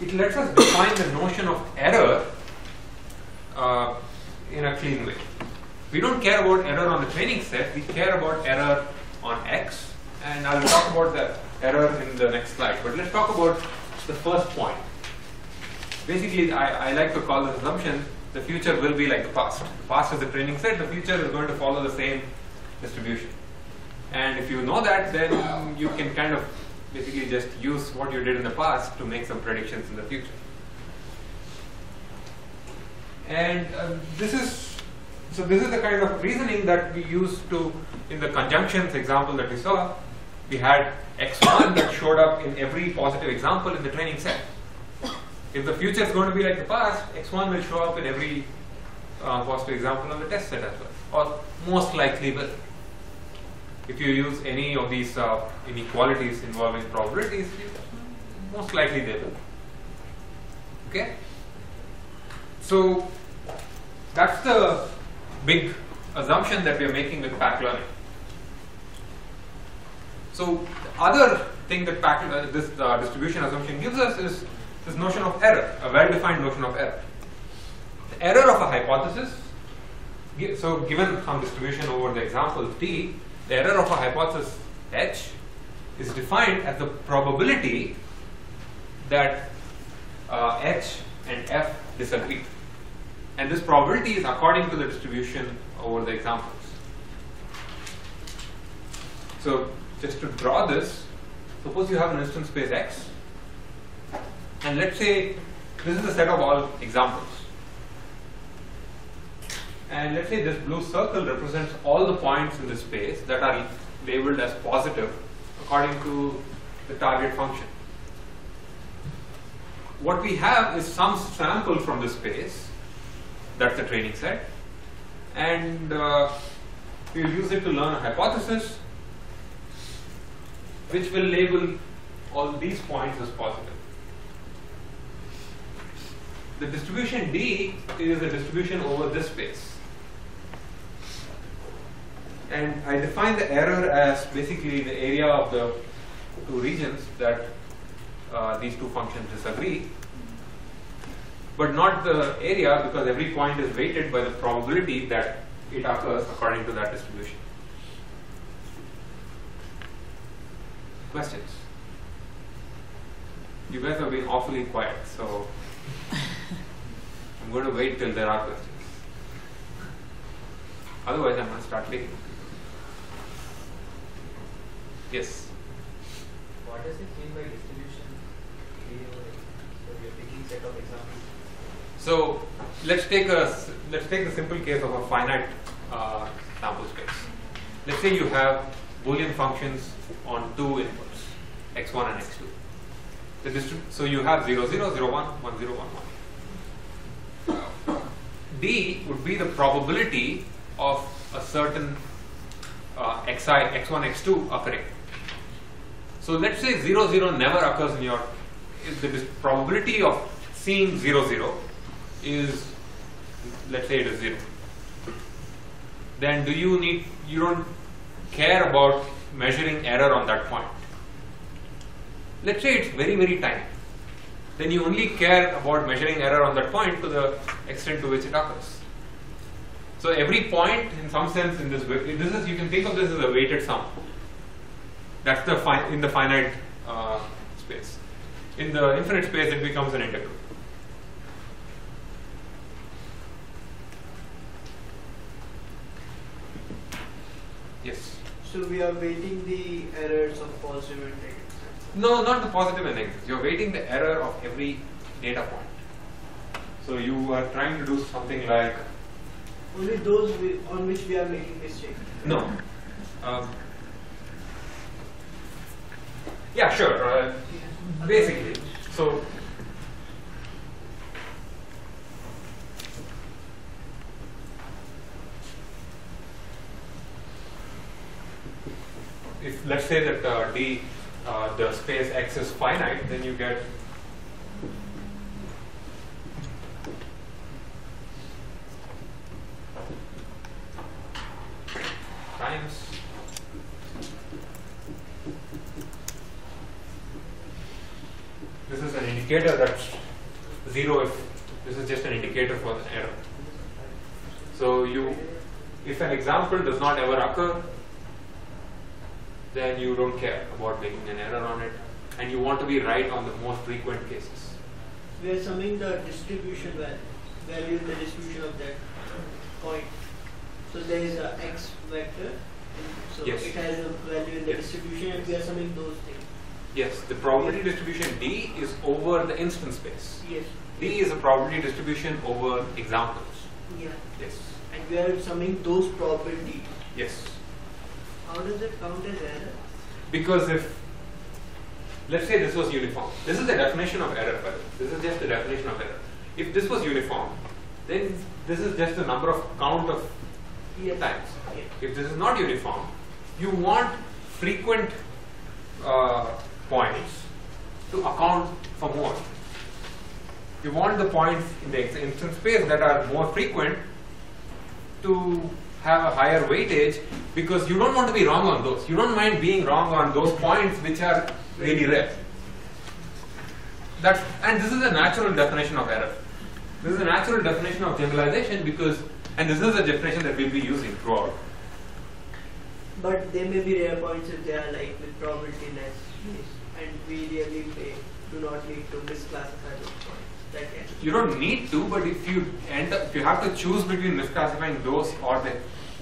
it lets us define the notion of error in a clean way. We don't care about error on the training set, we care about error on X, and I'll talk about the error in the next slide, but let's talk about the first point. Basically, I like to call this assumption the future will be like the past. The past is the training set, the future is going to follow the same distribution. And if you know that, then you can kind of basically just use what you did in the past to make some predictions in the future. And this is the kind of reasoning that we used to, in the conjunctions example that we saw, we had x1 that showed up in every positive example in the training set. If the future is going to be like the past, x1 will show up in every positive example of the test set as well, or most likely will. If you use any of these inequalities involving probabilities, most likely they will. Okay? So that's the big assumption that we are making with pack learning. So the other thing that this distribution assumption gives us is this notion of error, a well-defined notion of error. The error of a hypothesis, so given some distribution over the example T, the error of a hypothesis H is defined as the probability that H and F disagree. And this probability is according to the distribution over the examples. So just to draw this, suppose you have an instance space X, and let's say this is the set of all examples. And let's say this blue circle represents all the points in this space that are labeled as positive according to the target function. What we have is some sample from this space, that's the training set, and we'll use it to learn a hypothesis which will label all these points as positive. The distribution D is the distribution over this space. And I define the error as basically the area of the two regions that these two functions disagree, but not the area, because every point is weighted by the probability that it occurs according to that distribution. Questions? You guys have been awfully quiet, so I'm going to wait till there are questions. Otherwise, I'm going to start taking. Yes? What does it mean by distribution? So we are taking set of examples. So let's take the simple case of a finite sample space. Let's say you have Boolean functions on two inputs, x1 and x2. So you have 0, 0, 0, 1, 1, 0, 1, 1. D would be the probability of a certain xi, x1, x2 occurring. So let's say 0, 0 never occurs in your, the probability of seeing 0, 0 is, let's say it is 0. Then you don't care about measuring error on that point. Let's say it's very, very tiny. Then you only care about measuring error on that point to the extent to which it occurs. So every point, in some sense, in this you can think of this as a weighted sum. That's in the finite space. In the infinite space, it becomes an integral. Yes. So we are weighting the errors of positive and negative. No, not the positive and negative. You're weighting the error of every data point. So you are trying to do something like only those on which we are making mistakes. No. Yeah, sure. Basically, so if let's say that the space X is finite, then you get times this is an indicator that's 0 if this is just an indicator for the error. So if an example does not ever occur, then you don't care about making an error on it, and you want to be right on the most frequent cases. We are summing the distribution value in the distribution of that point. So there is a x vector, so Yes. it has a value in the Yes. distribution, and we are summing those things. Yes, the probability distribution D is over the instance space. Yes. D is a probability distribution over examples. Yeah. Yes. And we are summing those probabilities. Yes. How does it count as error? Because if, let's say this was uniform. This is the definition of error, by the way. This is just the definition of error. If this was uniform, then this is just the number of count of Yes. times. Yes. If this is not uniform, you want frequent points to account for more. You want the points in the instance space that are more frequent to have a higher weightage, because you don't want to be wrong on those. You don't mind being wrong on those points which are really rare. And this is a natural definition of error. This is a natural definition of generalization, and this is a definition that we'll be using throughout. But there may be rare points if they are like with probability less, and we really do not need to misclassify those points. That can. You don't need to, but if you have to choose between misclassifying those or the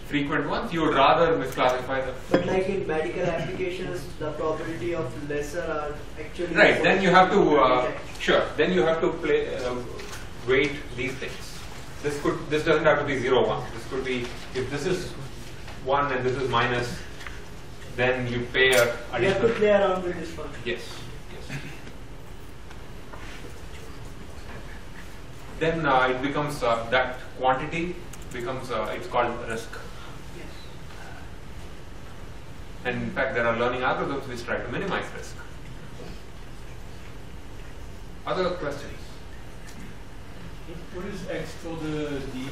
frequent ones, you would rather misclassify them. But like in medical applications, the probability of lesser are actually Right. Then you have to Then you have to weight these things. This doesn't have to be 0, 1. This could be, if this is 1 and this is minus, then you pay a You have additional. to play around with this function. Yes. Then it becomes that quantity becomes it's called risk. Yes. And in fact, there are learning algorithms which try to minimize risk. Other questions? What is x tilde d?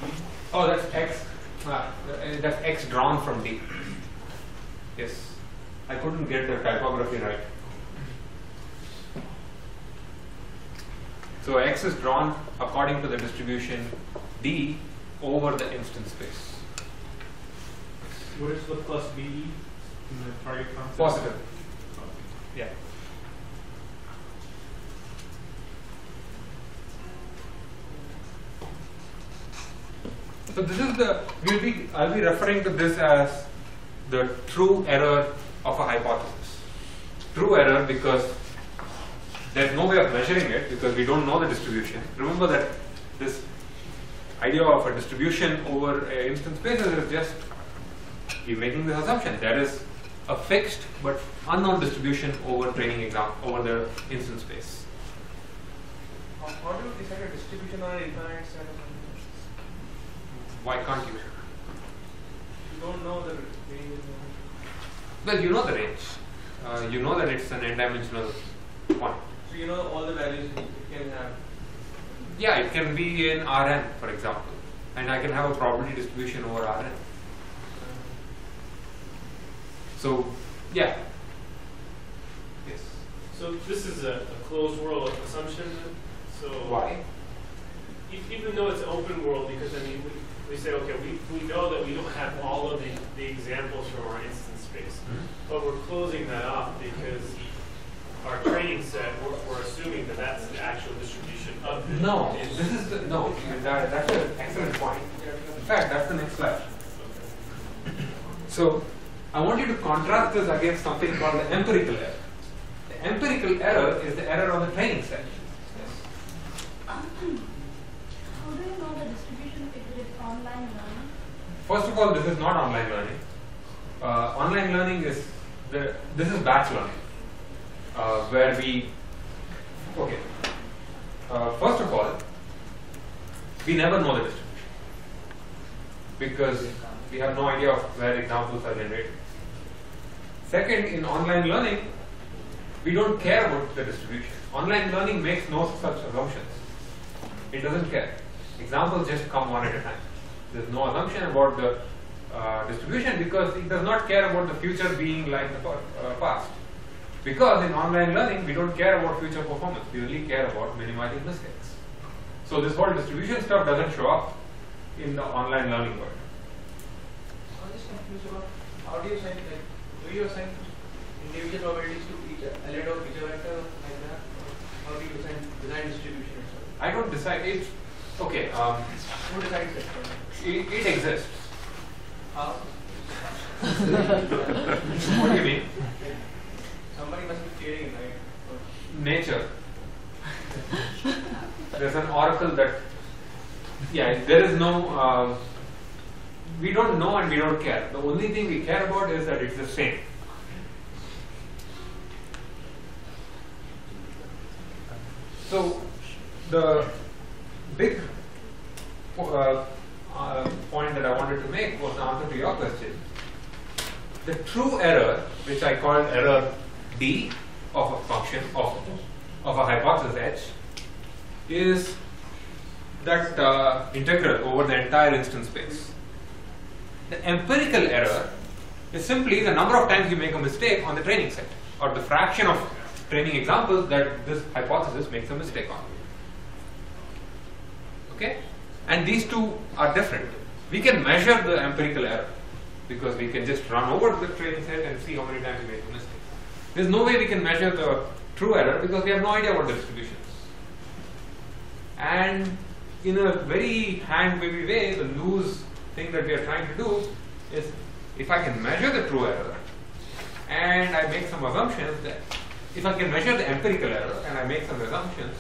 Oh, that's x. That's x drawn from D. Yes. I couldn't get the typography right. So x is drawn according to the distribution D over the instance space. What is the plus BE in the target concept? Positive. Yeah. So this is I'll be referring to this as the true error of a hypothesis. True error because there's no way of measuring it because we don't know the distribution. Remember that this idea of a distribution over an instance spaces is just we're making this assumption. There is a fixed but unknown distribution over over the instance space. How do you decide a distribution on an infinite set of numbers? Why can't you? You don't know the range. Well, you know the range. You know that it's an n-dimensional point. So you know all the values it can have. Yeah, it can be in Rn, for example, and I can have a probability distribution over Rn. So, yeah. Yes. So this is a closed world assumption. So Why? Even though it's open world, because I mean we say okay, we know that we don't have all of the examples from our instance space, but we're closing that off because our training set we're assuming that that's the actual distribution of the No, this is that's an excellent point. In fact, that's the next slide. So, I want you to contrast this against something called the empirical error. The empirical error is the error on the training set. How do you know the distribution if it is online learning? First of all, this is not online learning. Online learning is this is batch learning, where first of all, we never know the distribution because we have no idea of where examples are generated. Second, in online learning, we don't care about the distribution. Online learning makes no such assumptions. It doesn't care. Examples just come one at a time. There's no assumption about the distribution because it does not care about the future being like the past. Because in online learning, we don't care about future performance. We only care about minimizing mistakes. So this whole distribution stuff doesn't show up in the online learning world. I'm just confused about how do you assign, do you assign individual probabilities to each element of each vector like that? Or how do you design distribution or something? I don't decide it. Okay. Who decides that? It exists. How? What do you mean? Somebody must be creating it, right? Nature. There's an oracle that, yeah, there is no, we don't know and we don't care. The only thing we care about is that it's the same. So, the big point that I wanted to make was the answer to your question. The true error, which I called error D of a function, of a hypothesis H, is that integral over the entire instance space. The empirical error is simply the number of times you make a mistake on the training set, or the fraction of training examples that this hypothesis makes a mistake on. Okay? And these two are different. We can measure the empirical error because we can just run over the training set and see how many times we make a mistake. There's no way we can measure the true error because we have no idea what the distribution is. And in a very hand-wavy way, the loose thing that we are trying to do is, if I can measure the true error and I make some assumptions, that if I can measure the empirical error and I make some assumptions,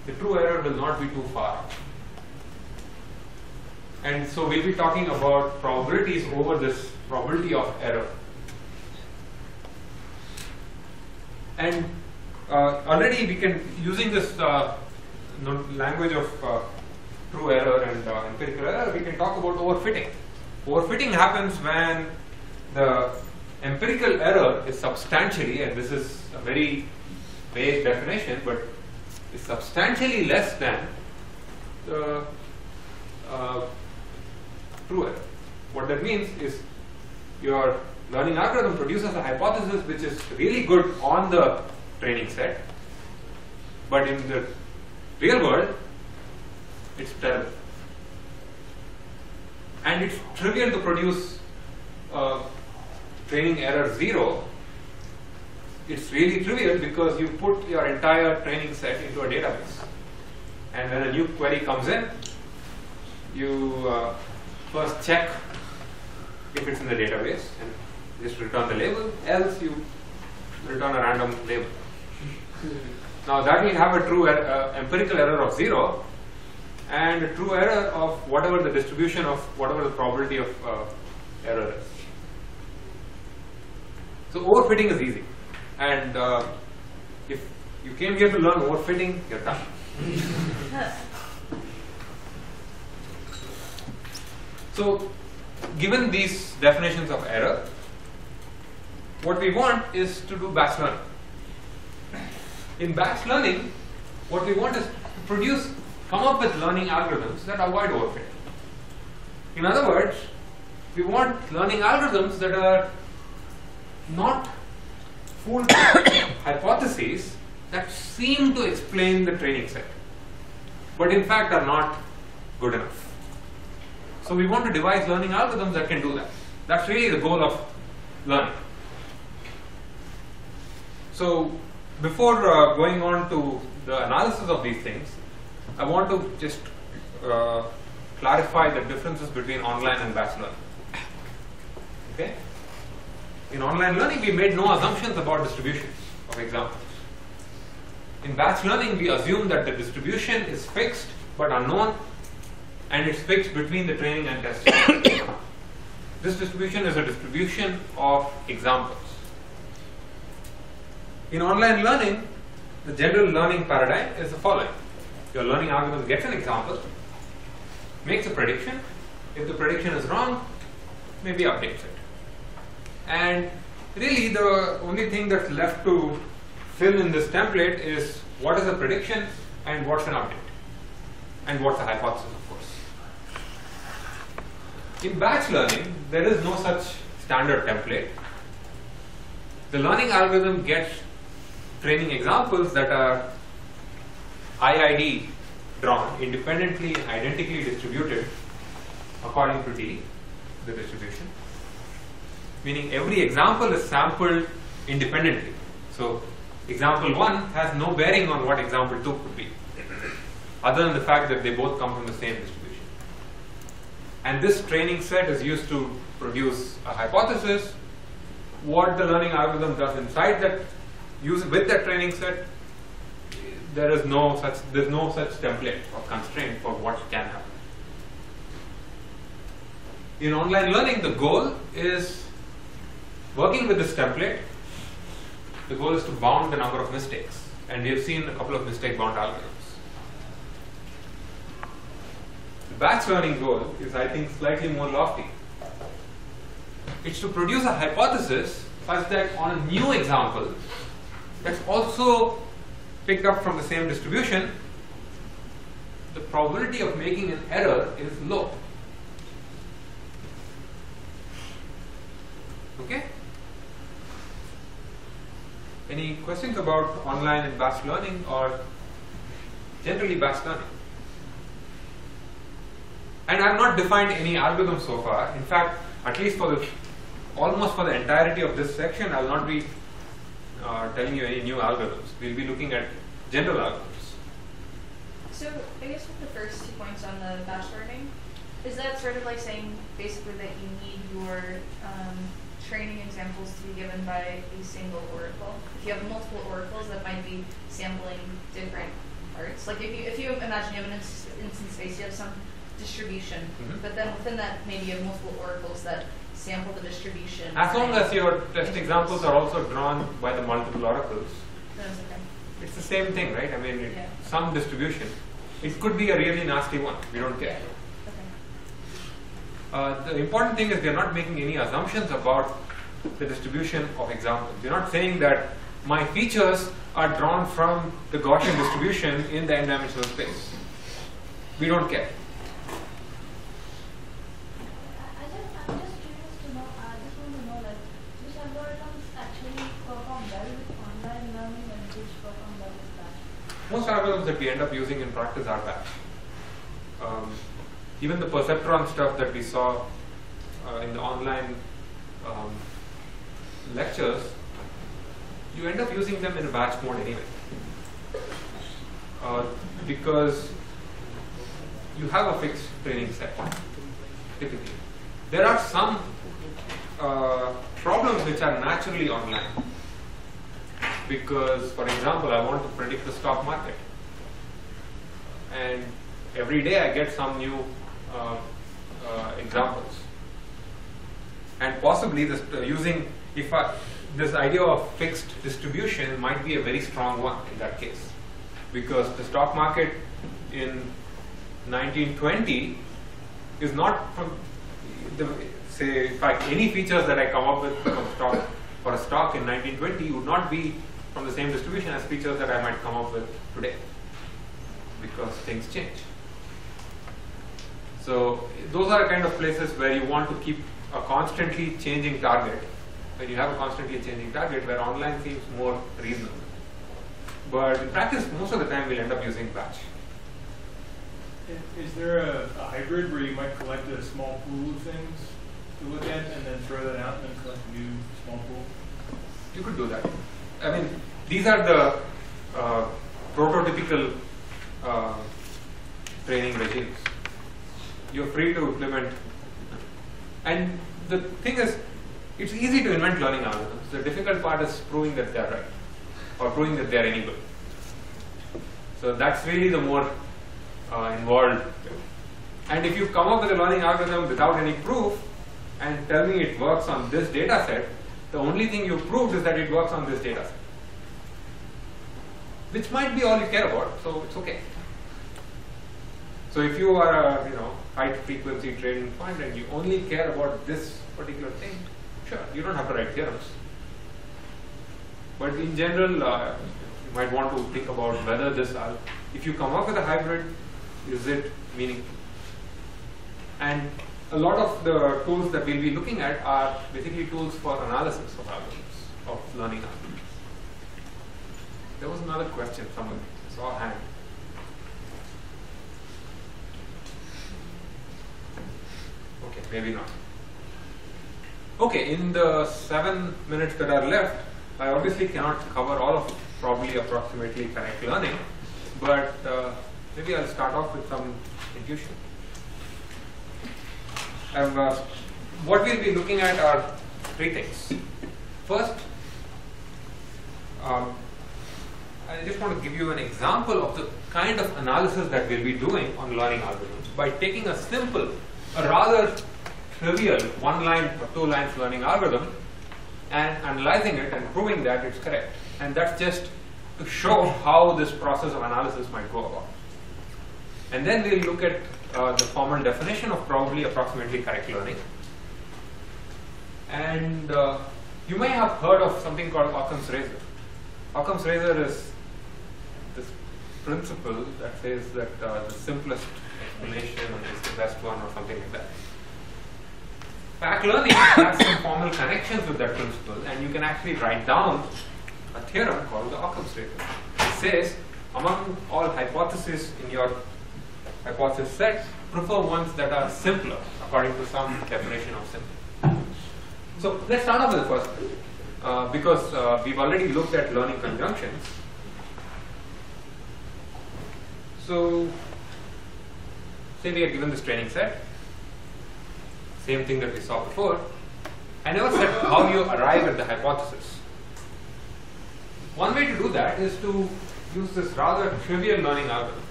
the true error will not be too far. And so we'll be talking about probabilities over this probability of error. And already we can, using this language of true error and empirical error, we can talk about overfitting. Overfitting happens when the empirical error is substantially, and this is a very vague definition, but is substantially less than the true error. What that means is your learning algorithm produces a hypothesis which is really good on the training set, but in the real world it's terrible. And it's trivial to produce training error 0. It's really trivial because you put your entire training set into a database, and when a new query comes in, you first check if it's in the database and just return the label, else you return a random label. Now that will have a true empirical error of 0 and a true error of whatever the distribution of whatever the probability of error is. So overfitting is easy, and if you came here to learn overfitting, you're done. So given these definitions of error, what we want is to do batch learning. In batch learning, what we want is to come up with learning algorithms that avoid overfitting. In other words, we want learning algorithms that are not foolproof hypotheses that seem to explain the training set, but in fact are not good enough. So we want to devise learning algorithms that can do that. That's really the goal of learning. So before going on to the analysis of these things, I want to just clarify the differences between online and batch learning. Okay? In online learning, we made no assumptions about distributions of examples. In batch learning, we assume that the distribution is fixed but unknown, and it's fixed between the training and testing. This distribution is a distribution of examples. In online learning, the general learning paradigm is the following. Your learning algorithm gets an example, makes a prediction. If the prediction is wrong, maybe updates it. And really the only thing that's left to fill in this template is what is a prediction and what's an update, and what's a hypothesis, of course. In batch learning, there is no such standard template. The learning algorithm gets training examples that are IID drawn, independently and identically distributed according to D, the distribution. Meaning every example is sampled independently. So example 1 has no bearing on what example 2 could be, other than the fact that they both come from the same distribution. And this training set is used to produce a hypothesis. What the learning algorithm does inside that, with that training set, there's no such template or constraint for what can happen. In online learning, the goal is working with this template. The goal is to bound the number of mistakes, and we have seen a couple of mistake-bound algorithms. The batch learning goal is, I think, slightly more lofty. It's to produce a hypothesis such that on a new example that's also picked up from the same distribution, the probability of making an error is low. Okay? Any questions about online and batch learning, or generally batch learning? And I have not defined any algorithm so far. In fact, at least almost for the entirety of this section, I will not be telling you any new algorithms. We'll be looking at general algorithms. So I guess with the first 2 points on the batch learning, is that sort of like saying basically that you need your training examples to be given by a single oracle? If you have multiple oracles that might be sampling different parts, like if you imagine you have an instance space, you have some distribution, but then within that maybe you have multiple oracles that sample the distribution. As long as your test examples are also drawn by the multiple oracles, that's okay. It's the same thing, right? I mean, some distribution. It could be a really nasty one. We don't care. The important thing is we are not making any assumptions about the distribution of examples. We are not saying that my features are drawn from the Gaussian distribution in the n-dimensional space. We don't care. I'm just curious to know, I just want to know, like, which algorithms actually perform well with online learning and which perform well with batch? Most algorithms that we end up using in practice are batch. Even the perceptron stuff that we saw in the online lectures, you end up using them in a batch mode anyway. Because you have a fixed training set, typically. There are some problems which are naturally online. Because, for example, I want to predict the stock market. And every day I get some new examples. And possibly this this idea of fixed distribution might be a very strong one in that case. Because the stock market in 1920 is not from say, in fact, any features that I come up with for a stock in 1920 would not be from the same distribution as features that I might come up with today, because things change. So those are kind of places where you want to keep a constantly changing target. When you have a constantly changing target, where online seems more reasonable. But in practice, most of the time we'll end up using batch. Is there a hybrid where you might collect a small pool of things to look at and then throw that out and then collect a new small pool? You could do that. I mean, these are the prototypical training regimes. You're free to implement. And the thing is, it's easy to invent learning algorithms. The difficult part is proving that they're right, or proving that they're any good. So that's really the more involved. And if you come up with a learning algorithm without any proof and tell me it works on this data set, the only thing you proved is that it works on this data set, which might be all you care about, so it's okay. So if you are a high frequency trading fund and you only care about this particular thing, sure, you don't have to write theorems. But in general, you might want to think about whether this, if you come up with a hybrid, is it meaningful? And a lot of the tools that we'll be looking at are basically tools for analysis of algorithms, of learning algorithms. There was another question, someone saw a hand. Okay, maybe not. Okay, in the 7 minutes that are left, I obviously cannot cover all of probably approximately correct learning, but maybe I'll start off with some intuition. What we'll be looking at are three things. First, I just want to give you an example of the kind of analysis that we'll be doing on learning algorithms by taking a simple, a rather trivial one-line or two-lines learning algorithm and analyzing it and proving that it's correct. And that's just to show how this process of analysis might go about. And then we'll look at the formal definition of probably approximately correct learning. And you may have heard of something called Occam's razor. Occam's razor is this principle that says that the simplest explanation is the best one or something like that. Back learning has some formal connections with that principle, and you can actually write down a theorem called the Occam's razor. It says, among all hypotheses in your hypothesis set, prefer ones that are simpler, according to some definition of simple. So let's start off with the first one, because we've already looked at learning conjunctions. So, say we are given this training set, same thing that we saw before. I never said how you arrive at the hypothesis. One way to do that is to use this rather trivial learning algorithm.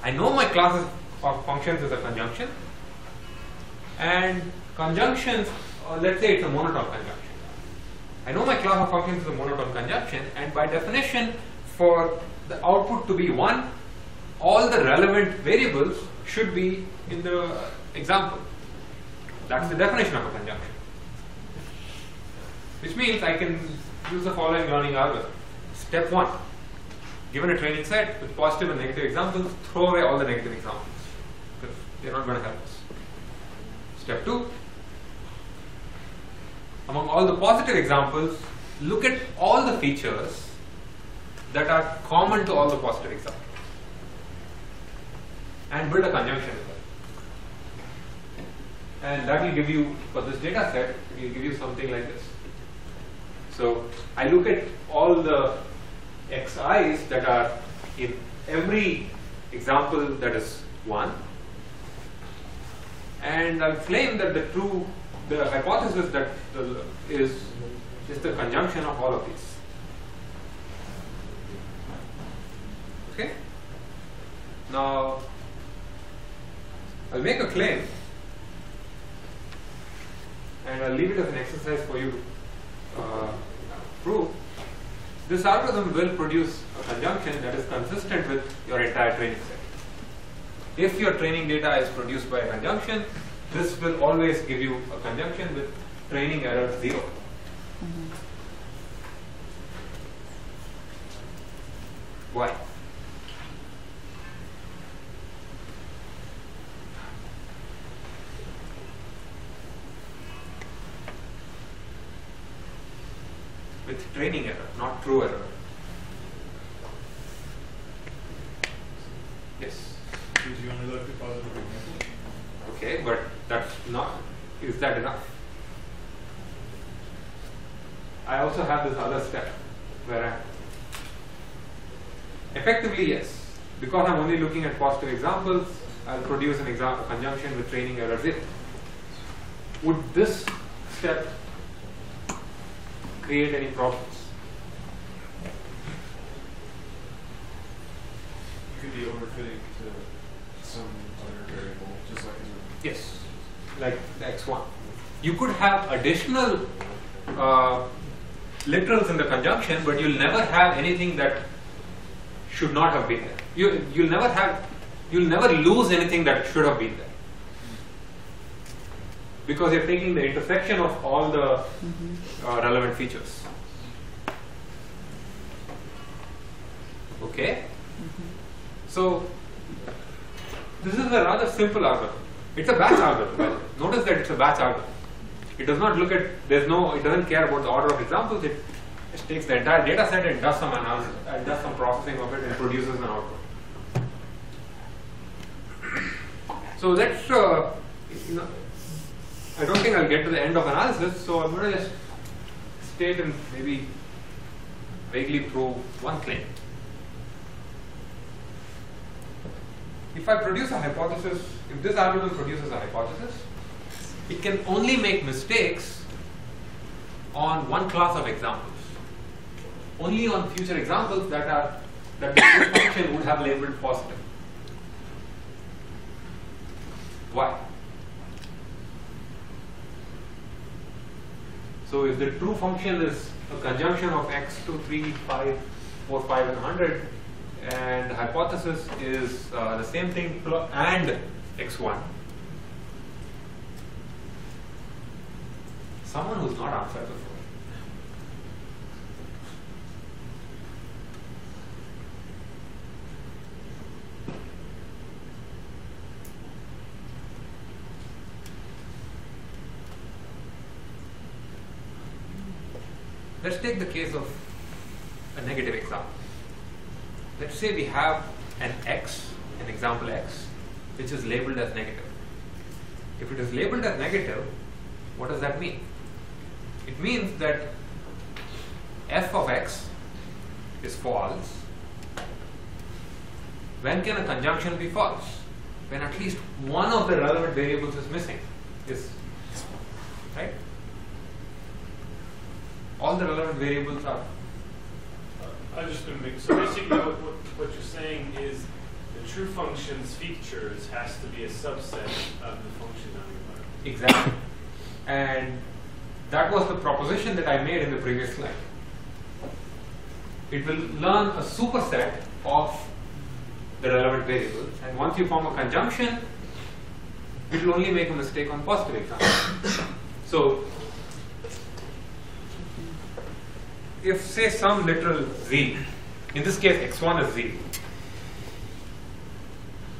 I know my class of functions is a conjunction, and conjunctions, let's say it's a monotone conjunction. I know my class of functions is a monotone conjunction, and by definition, for the output to be 1, all the relevant variables should be in the example. That's the definition of a conjunction. Which means I can use the following learning algorithm. Step 1. Given a training set with positive and negative examples, throw away all the negative examples, because they're not going to help us. Step 2. Among all the positive examples, look at all the features that are common to all the positive examples and build a conjunction with them. And that will give you, for this data set, it will give you something like this. So I look at all the xi's that are in every example that is 1, and I'll claim that the hypothesis that is the conjunction of all of these. Okay? Now, I'll make a claim, and I'll leave it as an exercise for you to prove. This algorithm will produce a conjunction that is consistent with your entire training set. If your training data is produced by a conjunction, this will always give you a conjunction with training error 0. Why? With training error, not true error. Yes? Because you only look at positive examples. Okay, but that's not, is that enough? I also have this other step where effectively, yes, because I'm only looking at positive examples, I'll produce an example conjunction with training error 0. Would this step create any problems? You could be overfitting to some other variable, just like in the Yes, like x1. You could have additional literals in the conjunction, but you'll never have anything that should not have been there. You'll never lose anything that should have been there, because you're taking the intersection of all the relevant features. Okay? So this is a rather simple algorithm. It's a batch algorithm, by the way. Notice that it's a batch algorithm. It does not look at, it doesn't care about the order of examples. It just takes the entire data set and does some analysis, and does some processing of it and produces an output. So let's, I don't think I'll get to the end of analysis, so I'm going to just state and maybe vaguely prove one claim. If I produce a hypothesis, if this algorithm produces a hypothesis, it can only make mistakes on one class of examples. Only on future examples that the proof function would have labeled positive. Why? So if the true function is a conjunction of x, 2, 3, 5, 4, 5, and 100, and the hypothesis is the same thing and x1, someone who's not answered before. Let's take the case of a negative example. Let's say we have an x, an example x, which is labeled as negative. If it is labeled as negative, what does that mean? It means that f of x is false. When can a conjunction be false? When at least one of the relevant variables is missing. Right? All the relevant variables are. I'm just going to make, so basically what you're saying is the true function's features has to be a subset of the function on your line. Exactly. And that was the proposition that I made in the previous slide. It will learn a superset of the relevant variables, and once you form a conjunction, it will only make a mistake on positive examples. So if say some literal z, in this case x1 is z,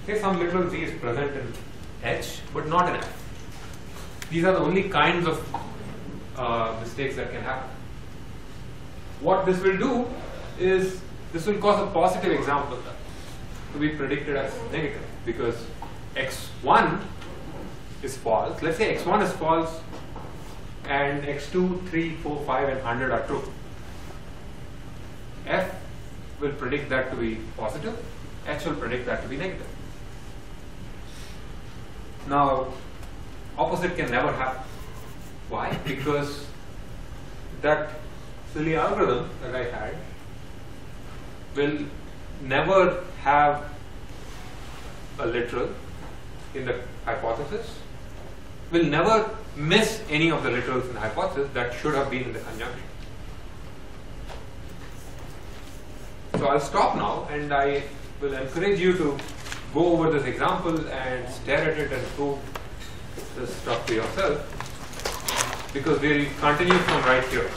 say some literal z is present in H but not in F. These are the only kinds of mistakes that can happen. What this will do is this will cause a positive example to be predicted as negative, because x1 is false. Let's say x1 is false and x2, 3, 4, 5 and 100 are true. F will predict that to be positive, H will predict that to be negative. Now, opposite can never happen. Why? Because that silly algorithm that I had will never have a literal in the hypothesis, will never miss any of the literals in the hypothesis that should have been in the conjunction. So I'll stop now, and I will encourage you to go over this example and stare at it and prove this stuff to yourself, because we'll continue from right here.